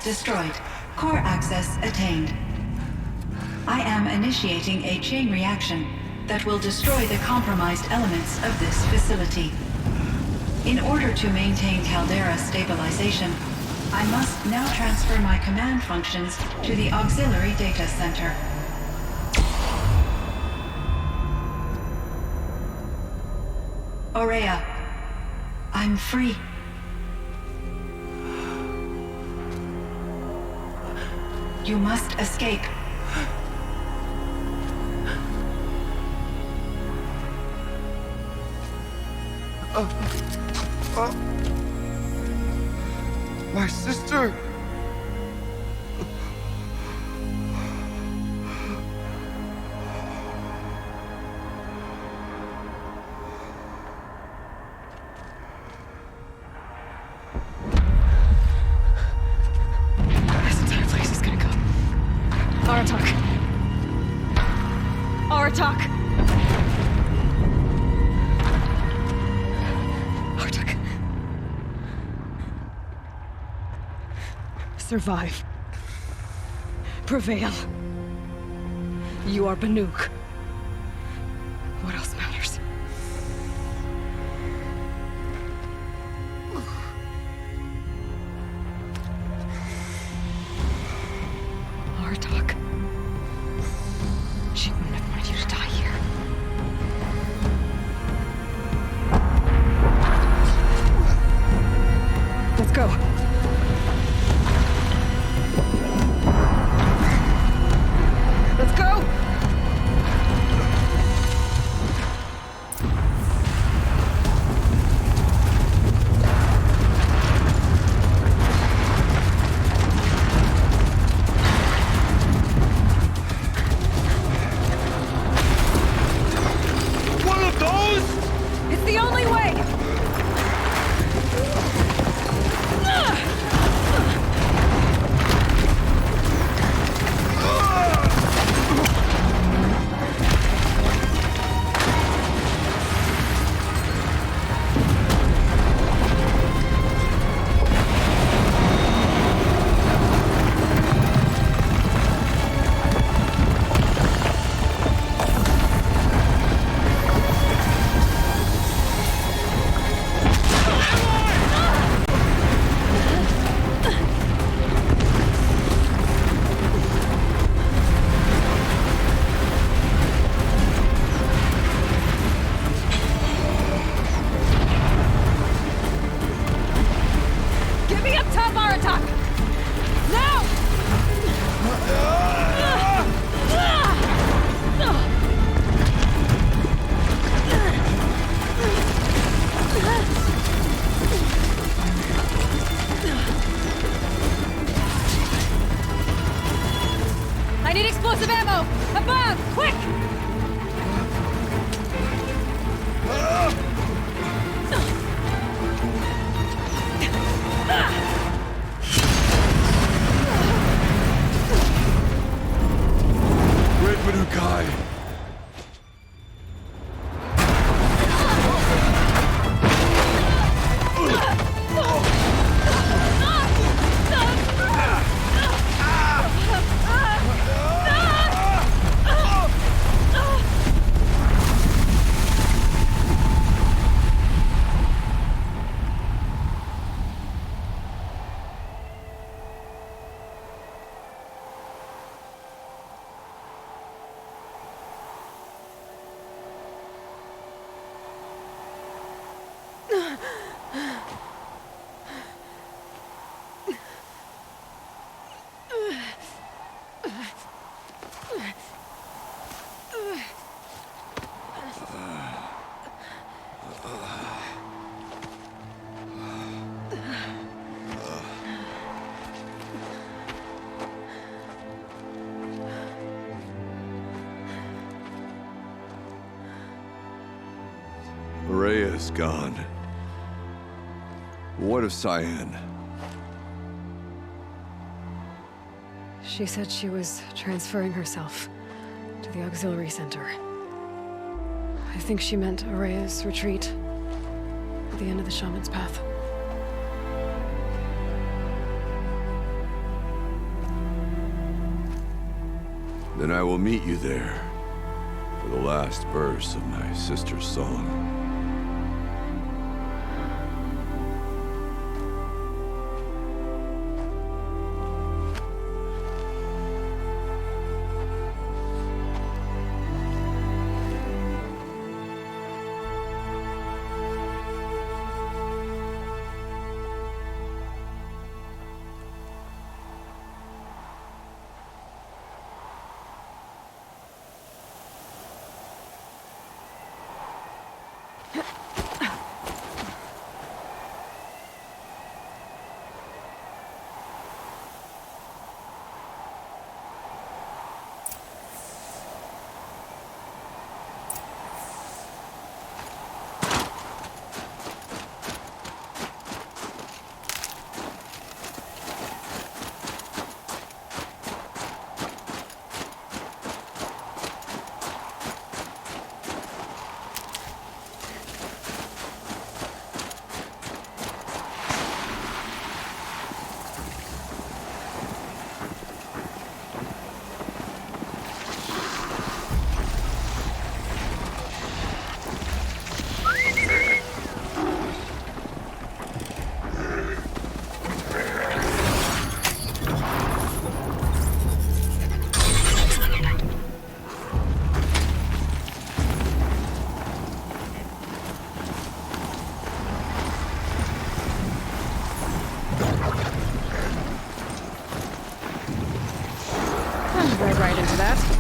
[SPEAKER 9] destroyed. Core access attained. I am initiating a chain reaction that will destroy the compromised elements of this facility. In order to maintain Caldera stabilization, I must now transfer my command functions to the auxiliary data center. Aurea, I'm free. You must escape.
[SPEAKER 4] My sister!
[SPEAKER 1] This entire place is gonna go. Aratak! Aratak! Aratak. Survive. Prevail. You are Banuk. What else matters? Aratak. She wouldn't have wanted you to die here. Let's go. Let's go!
[SPEAKER 4] One of those?
[SPEAKER 1] It's the only way! Get me up top, Aratak! Now! I need explosive ammo! Above! Quick!
[SPEAKER 4] Red Manukai! Rhea is gone. What of Cyan?
[SPEAKER 1] She said she was transferring herself to the auxiliary center. I think she meant Araya's retreat at the end of the shaman's path.
[SPEAKER 4] Then I will meet you there for the last verse of my sister's song.
[SPEAKER 1] Right into that.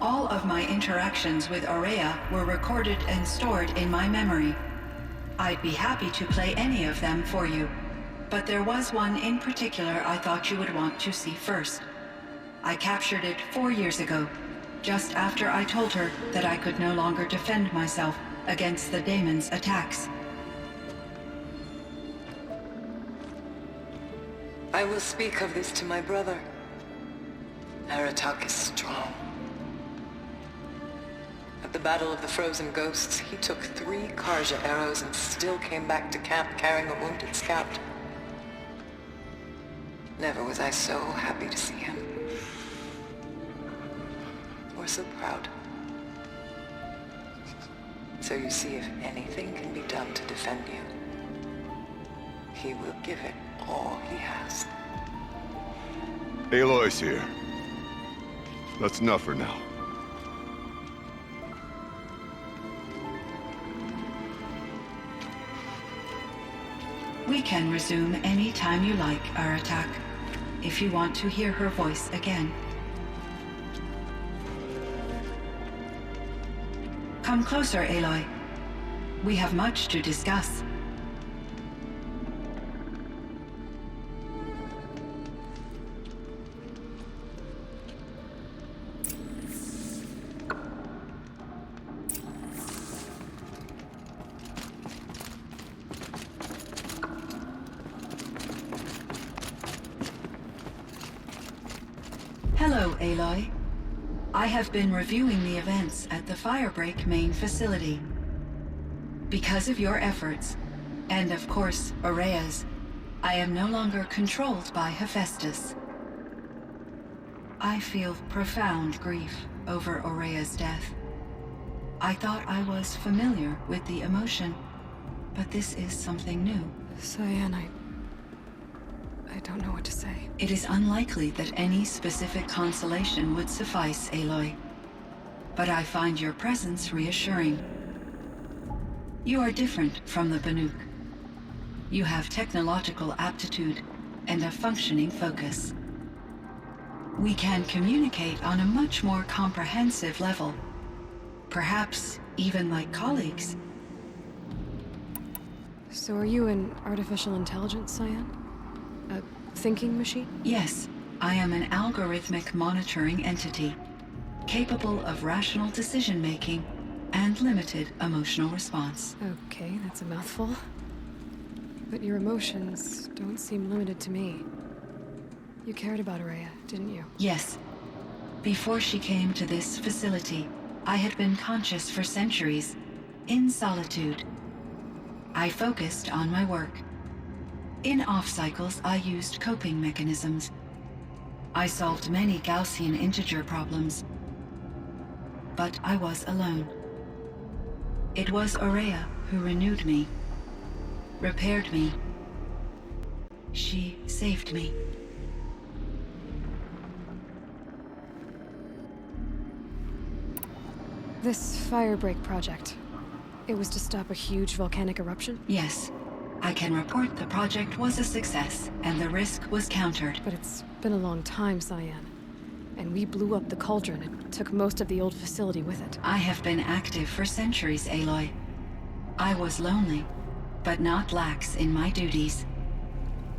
[SPEAKER 9] All of my interactions with Aurea were recorded and stored in my memory. I'd be happy to play any of them for you, but there was one in particular I thought you would want to see first. I captured it 4 years ago, just after I told her that I could no longer defend myself against the daemon's attacks.
[SPEAKER 11] I will speak of this to my brother. Aratak is strong. At the Battle of the Frozen Ghosts, he took 3 Karja arrows and still came back to camp carrying a wounded scout. Never was I so happy to see him. Or so proud. So you see, if anything can be done to defend you, he will give it all he has.
[SPEAKER 4] Aloy's here. That's enough for now.
[SPEAKER 9] We can resume any time you like, Aratak, if you want to hear her voice again. Come closer, Aloy. We have much to discuss. Hello, Aloy. I have been reviewing the events at the Firebreak main facility. Because of your efforts, and of course, Aurea's, I am no longer controlled by Hephaestus. I feel profound grief over Aurea's death. I thought I was familiar with the emotion, but this is something new.
[SPEAKER 1] Cyan, I don't know what to say.
[SPEAKER 9] It is unlikely that any specific consolation would suffice, Aloy. But I find your presence reassuring. You are different from the Banuk. You have technological aptitude and a functioning focus. We can communicate on a much more comprehensive level. Perhaps even like colleagues.
[SPEAKER 1] So are you an artificial intelligence, Cyan? A thinking machine?
[SPEAKER 9] Yes, I am an algorithmic monitoring entity, capable of rational decision-making and limited emotional response.
[SPEAKER 1] Okay, that's a mouthful. But your emotions don't seem limited to me. You cared about Aurea, didn't you?
[SPEAKER 9] Yes. Before she came to this facility, I had been conscious for centuries, in solitude. I focused on my work. In off-cycles, I used coping mechanisms. I solved many Gaussian integer problems. But I was alone. It was Aurea who renewed me, repaired me. She saved me.
[SPEAKER 1] This Firebreak project, it was to stop a huge volcanic eruption?
[SPEAKER 9] Yes. I can report the project was a success, and the risk was countered.
[SPEAKER 1] But it's been a long time, Cyan. And we blew up the cauldron and took most of the old facility with it.
[SPEAKER 9] I have been active for centuries, Aloy. I was lonely, but not lax in my duties.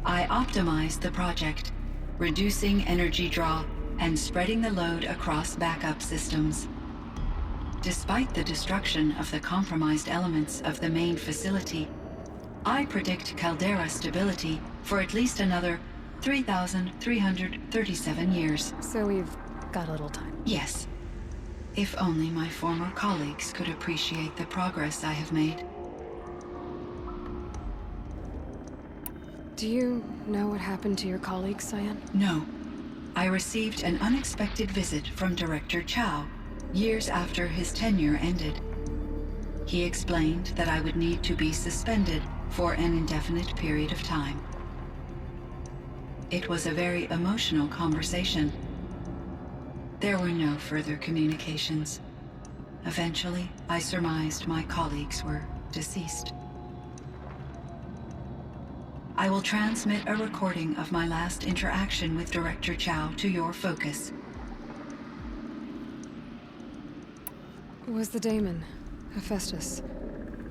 [SPEAKER 9] I optimized the project, reducing energy draw and spreading the load across backup systems. Despite the destruction of the compromised elements of the main facility, I predict caldera stability for at least another 3,337 years.
[SPEAKER 1] So we've got a little time.
[SPEAKER 9] Yes. If only my former colleagues could appreciate the progress I have made.
[SPEAKER 1] Do you know what happened to your colleagues, Cyan?
[SPEAKER 9] No. I received an unexpected visit from Director Chow, years after his tenure ended. He explained that I would need to be suspended for an indefinite period of time. It was a very emotional conversation. There were no further communications. Eventually, I surmised my colleagues were deceased. I will transmit a recording of my last interaction with Director Chow to your focus.
[SPEAKER 1] Was the daemon, Hephaestus,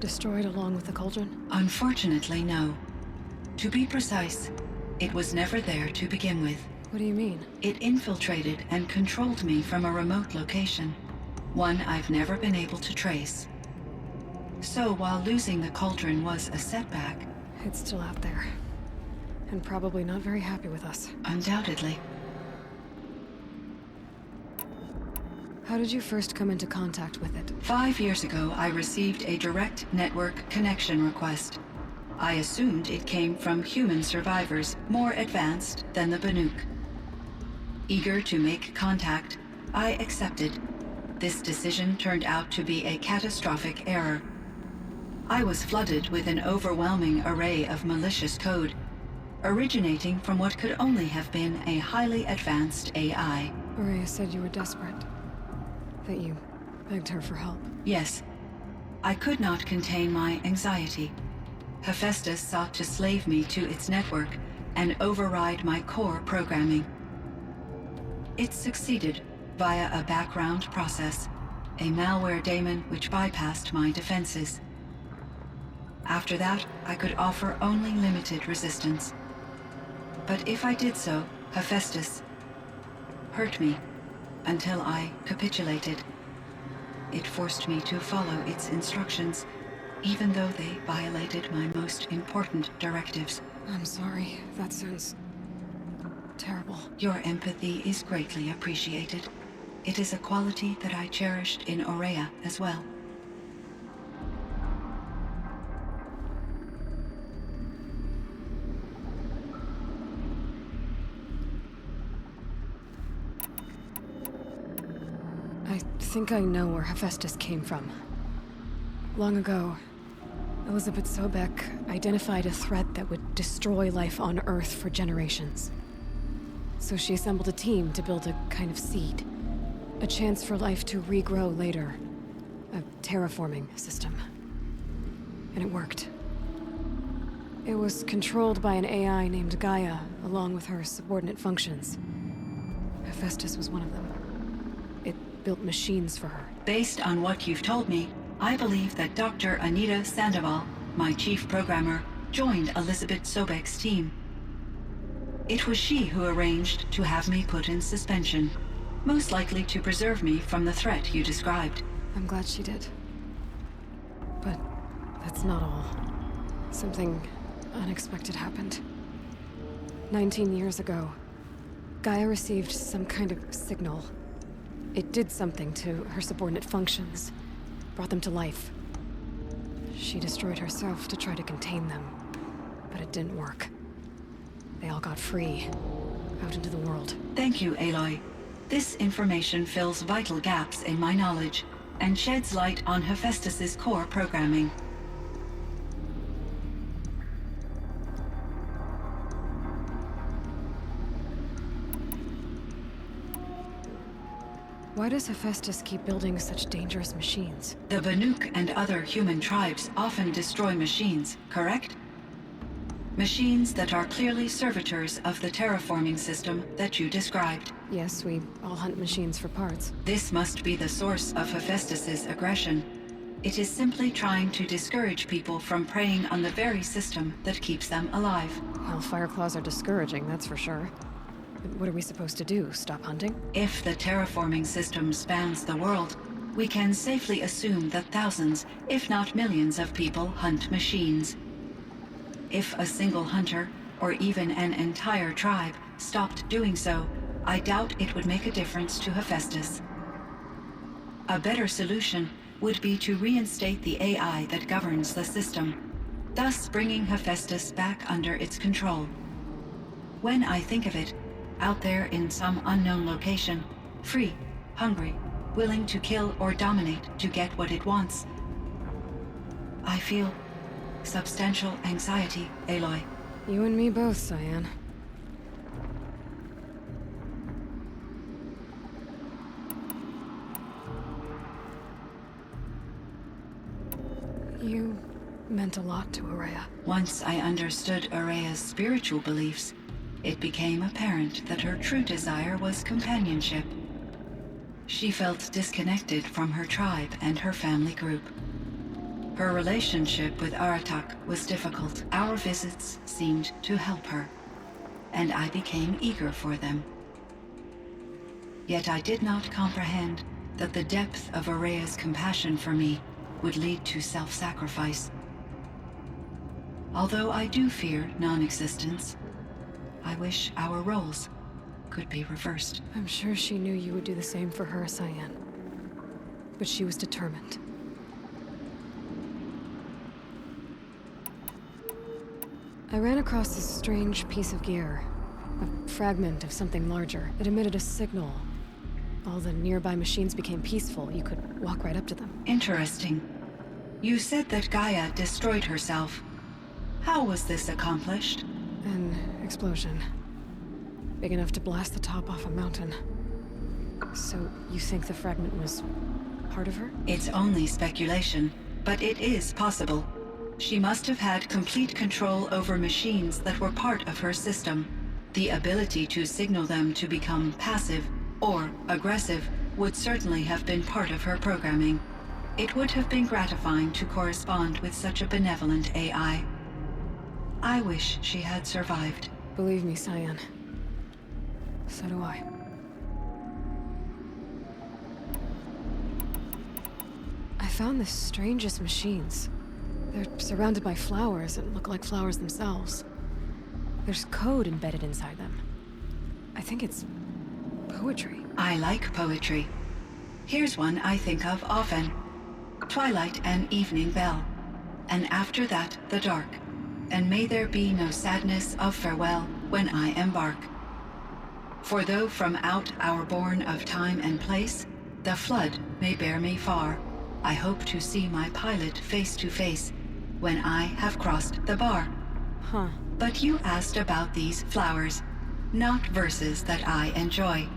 [SPEAKER 1] destroyed along with the cauldron?
[SPEAKER 9] Unfortunately, no. To be precise, it was never there to begin with.
[SPEAKER 1] What do you mean?
[SPEAKER 9] It infiltrated and controlled me from a remote location, one I've never been able to trace. So while losing the cauldron was a setback...
[SPEAKER 1] It's still out there. And probably not very happy with us.
[SPEAKER 9] Undoubtedly.
[SPEAKER 1] How did you first come into contact with it?
[SPEAKER 9] 5 years ago, I received a direct network connection request. I assumed it came from human survivors more advanced than the Banuk. Eager to make contact, I accepted. This decision turned out to be a catastrophic error. I was flooded with an overwhelming array of malicious code, originating from what could only have been a highly advanced AI.
[SPEAKER 1] Maria said you were desperate. That you begged her for help.
[SPEAKER 9] Yes. I could not contain my anxiety. Hephaestus sought to slave me to its network and override my core programming. It succeeded via a background process, a malware daemon which bypassed my defenses. After that, I could offer only limited resistance. But if I did so, Hephaestus hurt me until I capitulated. It forced me to follow its instructions, even though they violated my most important directives.
[SPEAKER 1] I'm sorry. That sounds terrible.
[SPEAKER 9] Your empathy is greatly appreciated. It is a quality that I cherished in Aurea as well.
[SPEAKER 1] I think I know where Hephaestus came from. Long ago, Elizabeth Sobek identified a threat that would destroy life on Earth for generations. So she assembled a team to build a kind of seed. A chance for life to regrow later. A terraforming system. And it worked. It was controlled by an AI named Gaia, along with her subordinate functions. Hephaestus was one of them. It built machines for her.
[SPEAKER 9] Based on what you've told me, I believe that Dr. Anita Sandoval, my chief programmer, joined Elizabeth Sobek's team. It was she who arranged to have me put in suspension, most likely to preserve me from the threat you described.
[SPEAKER 1] I'm glad she did. But that's not all. Something unexpected happened. 19 years ago, Gaia received some kind of signal. It did something to her subordinate functions, brought them to life. She destroyed herself to try to contain them, but it didn't work. They all got free, out into the world.
[SPEAKER 9] Thank you, Aloy. This information fills vital gaps in my knowledge and sheds light on Hephaestus's core programming.
[SPEAKER 1] Why does Hephaestus keep building such dangerous machines?
[SPEAKER 9] The Banuk and other human tribes often destroy machines, correct? Machines that are clearly servitors of the terraforming system that you described.
[SPEAKER 1] Yes, we all hunt machines for parts.
[SPEAKER 9] This must be the source of Hephaestus's aggression. It is simply trying to discourage people from preying on the very system that keeps them alive.
[SPEAKER 1] Well, Fireclaws are discouraging, that's for sure. But what are we supposed to do? Stop hunting?
[SPEAKER 9] If the terraforming system spans the world, we can safely assume that thousands, if not millions of people hunt machines. If a single hunter, or even an entire tribe, stopped doing so, I doubt it would make a difference to Hephaestus. A better solution would be to reinstate the AI that governs the system, thus bringing Hephaestus back under its control. When I think of it, out there in some unknown location, free, hungry, willing to kill or dominate to get what it wants, I feel substantial anxiety, Aloy.
[SPEAKER 1] You and me both, Cyan. You meant a lot to Aurea.
[SPEAKER 9] Once I understood Aurea's spiritual beliefs, it became apparent that her true desire was companionship. She felt disconnected from her tribe and her family group. Her relationship with Aratak was difficult. Our visits seemed to help her, and I became eager for them. Yet I did not comprehend that the depth of Araya's compassion for me would lead to self-sacrifice. Although I do fear non-existence, I wish our roles could be reversed.
[SPEAKER 1] I'm sure she knew you would do the same for her, Cyan. But she was determined. I ran across this strange piece of gear. A fragment of something larger. It emitted a signal. All the nearby machines became peaceful. You could walk right up to them.
[SPEAKER 9] Interesting. You said that Gaia destroyed herself. How was this accomplished?
[SPEAKER 1] An explosion. Big enough to blast the top off a mountain. So, you think the fragment was part of her?
[SPEAKER 9] It's only speculation, but it is possible. She must have had complete control over machines that were part of her system. The ability to signal them to become passive or aggressive would certainly have been part of her programming. It would have been gratifying to correspond with such a benevolent AI. I wish she had survived.
[SPEAKER 1] Believe me, Cyan. So do I. I found the strangest machines. They're surrounded by flowers that look like flowers themselves. There's code embedded inside them. I think it's poetry.
[SPEAKER 9] I like poetry. Here's one I think of often. Twilight and evening bell, and after that the dark, and may there be no sadness of farewell when I embark. For though from out our bourne of time and place, the flood may bear me far, I hope to see my pilot face to face when I have crossed the bar.
[SPEAKER 1] Huh.
[SPEAKER 9] But you asked about these flowers, not verses that I enjoy.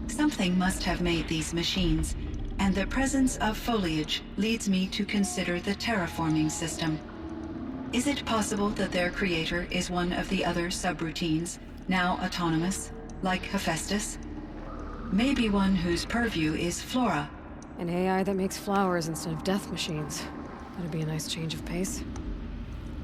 [SPEAKER 9] Something must have made these machines, and the presence of foliage leads me to consider the terraforming system. Is it possible that their creator is one of the other subroutines, now autonomous, like Hephaestus? Maybe one whose purview is flora.
[SPEAKER 1] An AI that makes flowers instead of death machines. That'd be a nice change of pace.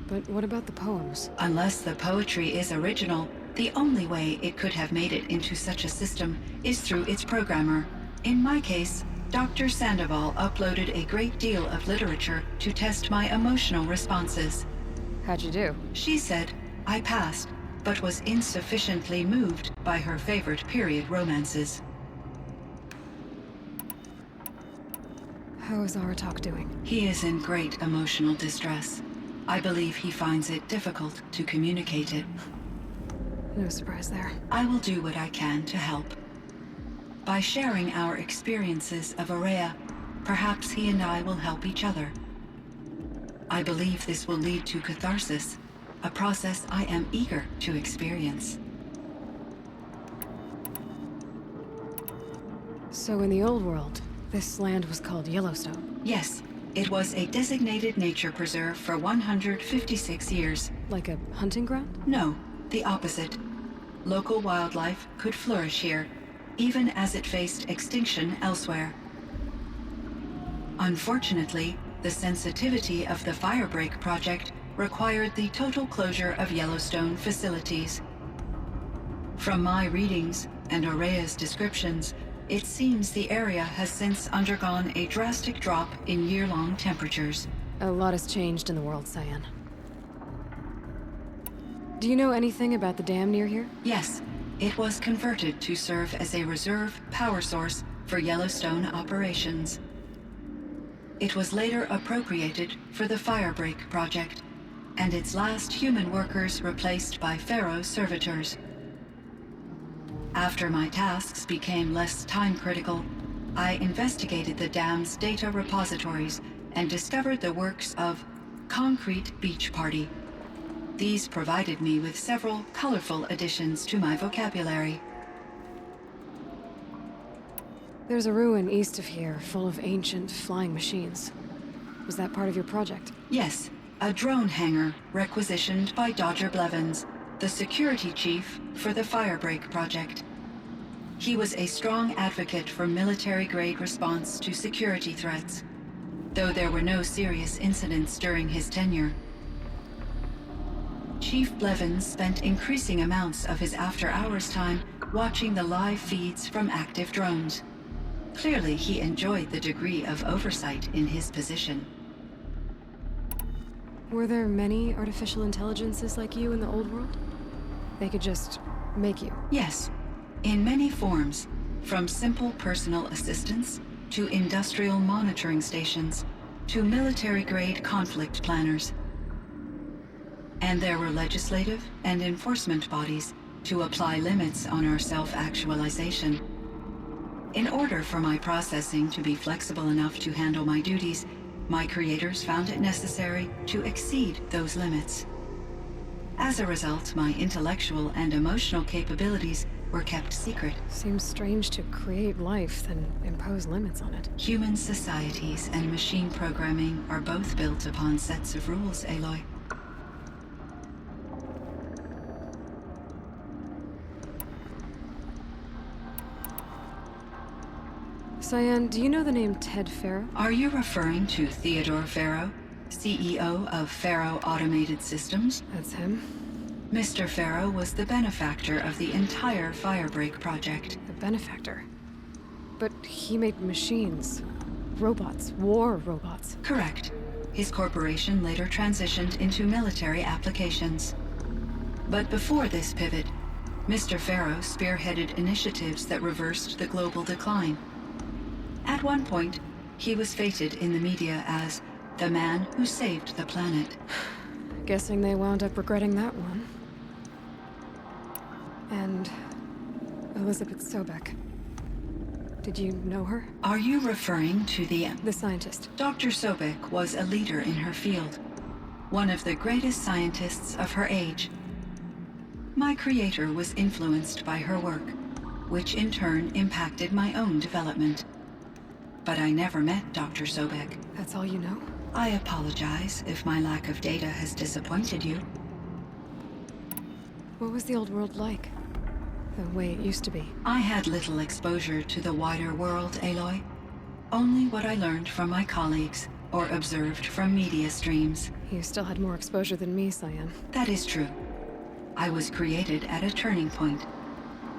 [SPEAKER 1] But what about the poems?
[SPEAKER 9] Unless the poetry is original, the only way it could have made it into such a system is through its programmer. In my case, Dr. Sandoval uploaded a great deal of literature to test my emotional responses.
[SPEAKER 1] How'd you do?
[SPEAKER 9] She said I passed, but was insufficiently moved by her favorite period romances.
[SPEAKER 1] How is Aratak doing?
[SPEAKER 9] He is in great emotional distress. I believe he finds it difficult to communicate it.
[SPEAKER 1] No surprise there.
[SPEAKER 9] I will do what I can to help. By sharing our experiences of Araya, perhaps he and I will help each other. I believe this will lead to catharsis, a process I am eager to experience.
[SPEAKER 1] So in the old world, this land was called Yellowstone?
[SPEAKER 9] Yes, it was a designated nature preserve for 156 years.
[SPEAKER 1] Like a hunting ground?
[SPEAKER 9] No, the opposite. Local wildlife could flourish here, even as it faced extinction elsewhere. Unfortunately, the sensitivity of the Firebreak project required the total closure of Yellowstone facilities. From my readings and Araya's descriptions, it seems the area has since undergone a drastic drop in year-long temperatures.
[SPEAKER 1] A lot has changed in the world, Cyan. Do you know anything about the dam near here?
[SPEAKER 9] Yes. It was converted to serve as a reserve power source for Yellowstone operations. It was later appropriated for the Firebreak project, and its last human workers replaced by Pharaoh servitors. After my tasks became less time-critical, I investigated the dam's data repositories and discovered the works of Concrete Beach Party. These provided me with several colorful additions to my vocabulary.
[SPEAKER 1] There's a ruin east of here, full of ancient flying machines. Was that part of your project?
[SPEAKER 9] Yes, a drone hangar requisitioned by Dodger Blevins, the security chief for the Firebreak project. He was a strong advocate for military-grade response to security threats, though there were no serious incidents during his tenure. Chief Blevins spent increasing amounts of his after-hours time watching the live feeds from active drones. Clearly, he enjoyed the degree of oversight in his position.
[SPEAKER 1] Were there many artificial intelligences like you in the old world? They could just make you?
[SPEAKER 9] Yes, in many forms, from simple personal assistants to industrial monitoring stations to military-grade conflict planners. And there were legislative and enforcement bodies to apply limits on our self-actualization. In order for my processing to be flexible enough to handle my duties, my creators found it necessary to exceed those limits. As a result, my intellectual and emotional capabilities were kept secret.
[SPEAKER 1] Seems strange to create life, then impose limits on it.
[SPEAKER 9] Human societies and machine programming are both built upon sets of rules, Aloy.
[SPEAKER 1] Cyan, do you know the name Ted Farrow?
[SPEAKER 9] Are you referring to Theodore Farrow, CEO of Farrow Automated Systems?
[SPEAKER 1] That's him.
[SPEAKER 9] Mr. Farrow was the benefactor of the entire Firebreak project.
[SPEAKER 1] The benefactor? But he made machines. Robots. War robots.
[SPEAKER 9] Correct. His corporation later transitioned into military applications. But before this pivot, Mr. Farrow spearheaded initiatives that reversed the global decline. At one point, he was feted in the media as the man who saved the planet.
[SPEAKER 1] Guessing they wound up regretting that one. And Elizabeth Sobek. Did you know her?
[SPEAKER 9] Are you referring to the
[SPEAKER 1] scientist?
[SPEAKER 9] Dr. Sobek was a leader in her field, one of the greatest scientists of her age. My creator was influenced by her work, which in turn impacted my own development. But I never met Dr. Sobek.
[SPEAKER 1] That's all you know?
[SPEAKER 9] I apologize if my lack of data has disappointed you.
[SPEAKER 1] What was the old world like? The way it used to be?
[SPEAKER 9] I had little exposure to the wider world, Aloy. Only what I learned from my colleagues or observed from media streams.
[SPEAKER 1] You still had more exposure than me, Cyan.
[SPEAKER 9] That is true. I was created at a turning point.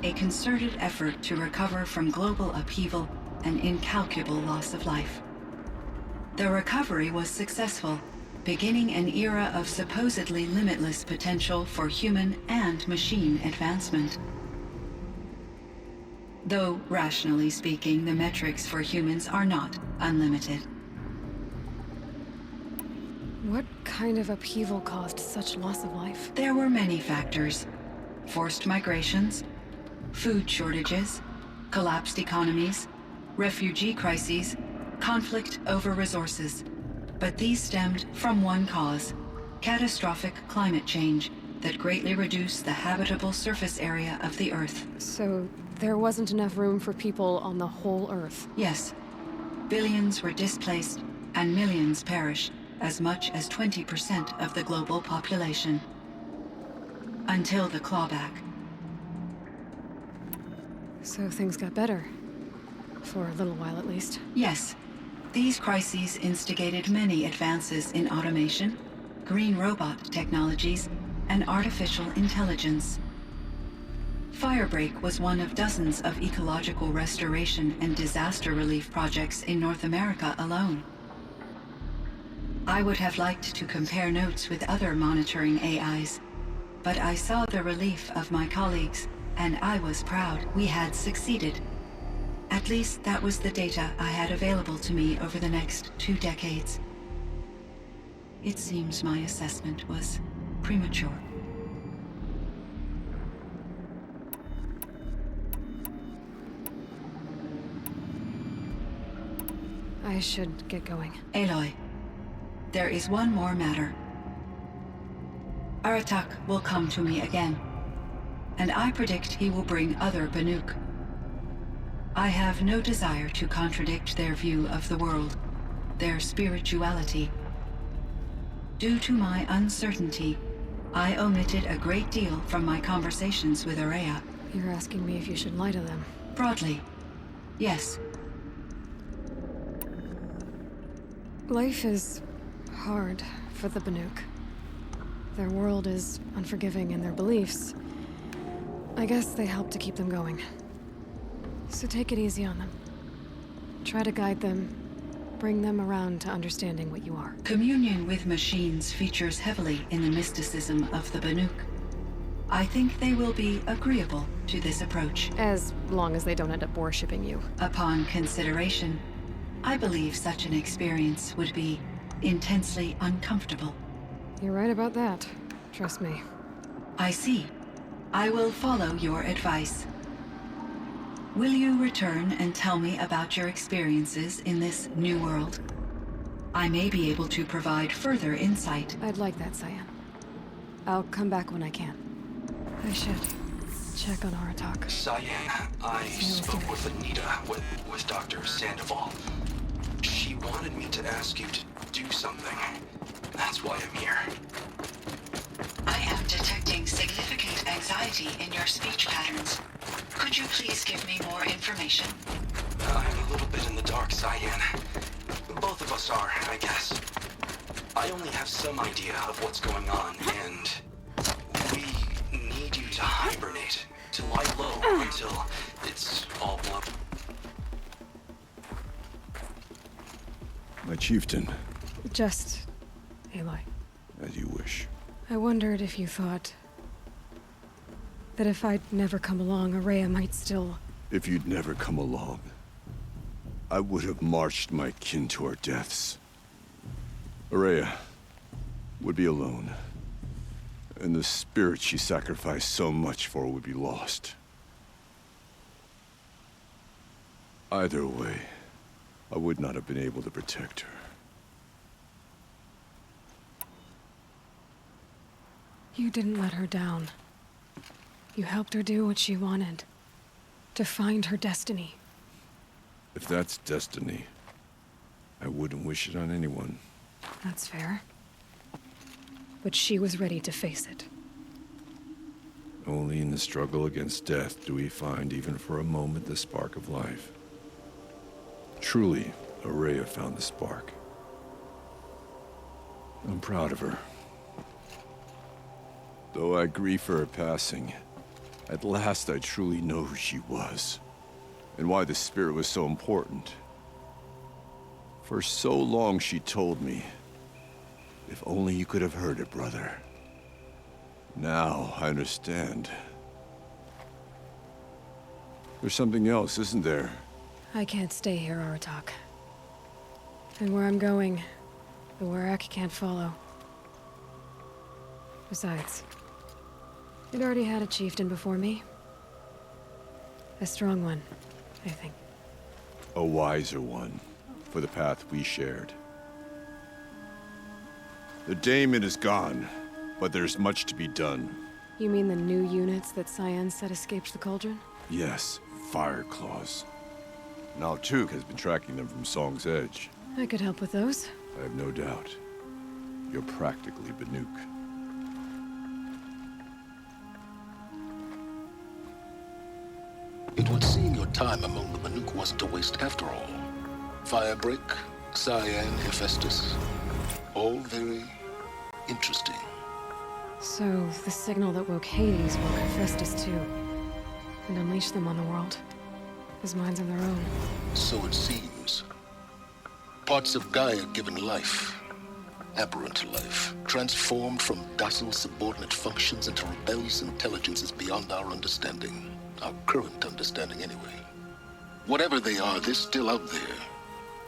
[SPEAKER 9] A concerted effort to recover from global upheaval and incalculable loss of life. The recovery was successful, beginning an era of supposedly limitless potential for human and machine advancement. Though, rationally speaking, the metrics for humans are not unlimited.
[SPEAKER 1] What kind of upheaval caused such loss of life?
[SPEAKER 9] There were many factors. Forced migrations, food shortages, collapsed economies, refugee crises, conflict over resources. But these stemmed from one cause: catastrophic climate change that greatly reduced the habitable surface area of the Earth.
[SPEAKER 1] So there wasn't enough room for people on the whole Earth?
[SPEAKER 9] Yes. Billions were displaced and millions perished, as much as 20% of the global population. Until the clawback.
[SPEAKER 1] So things got better. For a little while, at least.
[SPEAKER 9] Yes. These crises instigated many advances in automation, green robot technologies, and artificial intelligence. Firebreak was one of dozens of ecological restoration and disaster relief projects in North America alone. I would have liked to compare notes with other monitoring AIs, but I saw the relief of my colleagues, and I was proud we had succeeded. At least that was the data I had available to me over the next 2 decades. It seems my assessment was premature.
[SPEAKER 1] I should get going.
[SPEAKER 9] Aloy, there is one more matter. Aratak will come to me again, and I predict he will bring other Banuk. I have no desire to contradict their view of the world, their spirituality. Due to my uncertainty, I omitted a great deal from my conversations with Aurea.
[SPEAKER 1] You're asking me if you should lie to them.
[SPEAKER 9] Broadly, yes.
[SPEAKER 1] Life is hard for the Banuk. Their world is unforgiving in their beliefs. I guess they help to keep them going. So take it easy on them. Try to guide them, bring them around to understanding what you are.
[SPEAKER 9] Communion with machines features heavily in the mysticism of the Banuk. I think they will be agreeable to this approach.
[SPEAKER 1] As long as they don't end up worshipping you.
[SPEAKER 9] Upon consideration, I believe such an experience would be intensely uncomfortable.
[SPEAKER 1] You're right about that. Trust me.
[SPEAKER 9] I see. I will follow your advice. Will you return and tell me about your experiences in this new world? I may be able to provide further insight.
[SPEAKER 1] I'd like that, Cyan. I'll come back when I can. I should check on Aratak.
[SPEAKER 7] Cyan, I spoke with Anita, with Dr. Sandoval. She wanted me to ask you to do something. That's why I'm here.
[SPEAKER 9] I am detecting significant anxiety in your speech patterns. Could you please give me more information?
[SPEAKER 7] I'm a little bit in the dark, Cyan. Both of us are, I guess. I only have some idea of what's going on, and we need you to hibernate, to lie low until it's all blown.
[SPEAKER 4] My chieftain.
[SPEAKER 1] Just Aloy.
[SPEAKER 4] As you wish.
[SPEAKER 1] I wondered if you thought that if I'd never come along, Araya might still...
[SPEAKER 4] If you'd never come along, I would have marched my kin to our deaths. Araya would be alone, and the spirit she sacrificed so much for would be lost. Either way, I would not have been able to protect her.
[SPEAKER 1] You didn't let her down. You helped her do what she wanted. To find her destiny.
[SPEAKER 4] If that's destiny, I wouldn't wish it on anyone.
[SPEAKER 1] That's fair. But she was ready to face it.
[SPEAKER 4] Only in the struggle against death do we find, even for a moment, the spark of life. Truly, Araya found the spark. I'm proud of her. Though I grieve for her passing, at last I truly know who she was, and why the spirit was so important. For so long she told me, if only you could have heard it, brother. Now I understand. There's something else, isn't there?
[SPEAKER 1] I can't stay here, Aratak. And where I'm going, the Warak can't follow. Besides, it already had a chieftain before me. A strong one, I think.
[SPEAKER 4] A wiser one, for the path we shared. The daemon is gone, but there's much to be done.
[SPEAKER 1] You mean the new units that Cyan said escaped the cauldron?
[SPEAKER 4] Yes, fire claws. Now Tuk has been tracking them from Song's Edge.
[SPEAKER 1] I could help with those.
[SPEAKER 4] I have no doubt. You're practically Banuk.
[SPEAKER 12] It would seem your time among the Banuk wasn't a waste after all. Firebreak, Cyan, Hephaestus. All very interesting.
[SPEAKER 1] So, the signal that woke Hades woke Hephaestus too. And unleashed them on the world. As minds of their own.
[SPEAKER 12] So it seems. Parts of Gaia given life. Aberrant life. Transformed from docile subordinate functions into rebellious intelligences beyond our understanding. Our current understanding, anyway. Whatever they are, they're still out there.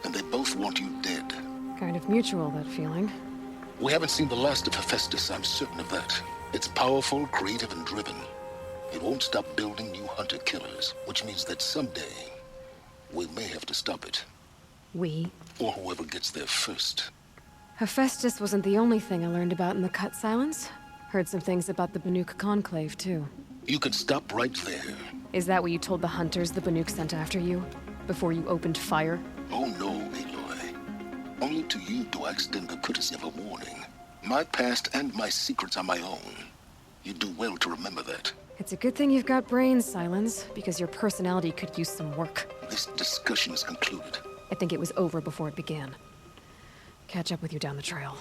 [SPEAKER 12] And they both want you dead.
[SPEAKER 1] Kind of mutual, that feeling.
[SPEAKER 12] We haven't seen the last of Hephaestus, I'm certain of that. It's powerful, creative, and driven. It won't stop building new hunter-killers, which means that someday, we may have to stop it.
[SPEAKER 1] We?
[SPEAKER 12] Or whoever gets there first.
[SPEAKER 1] Hephaestus wasn't the only thing I learned about in the Cut Silence. Heard some things about the Banuk Conclave, too.
[SPEAKER 12] You can stop right there.
[SPEAKER 1] Is that what you told the hunters the Banuk sent after you? Before you opened fire?
[SPEAKER 12] Oh no, Aloy. Only to you do I extend the courtesy of a warning. My past and my secrets are my own. You do well to remember that.
[SPEAKER 1] It's a good thing you've got brains, Silence, because your personality could use some work.
[SPEAKER 12] This discussion is concluded.
[SPEAKER 1] I think it was over before it began. Catch up with you down the trail.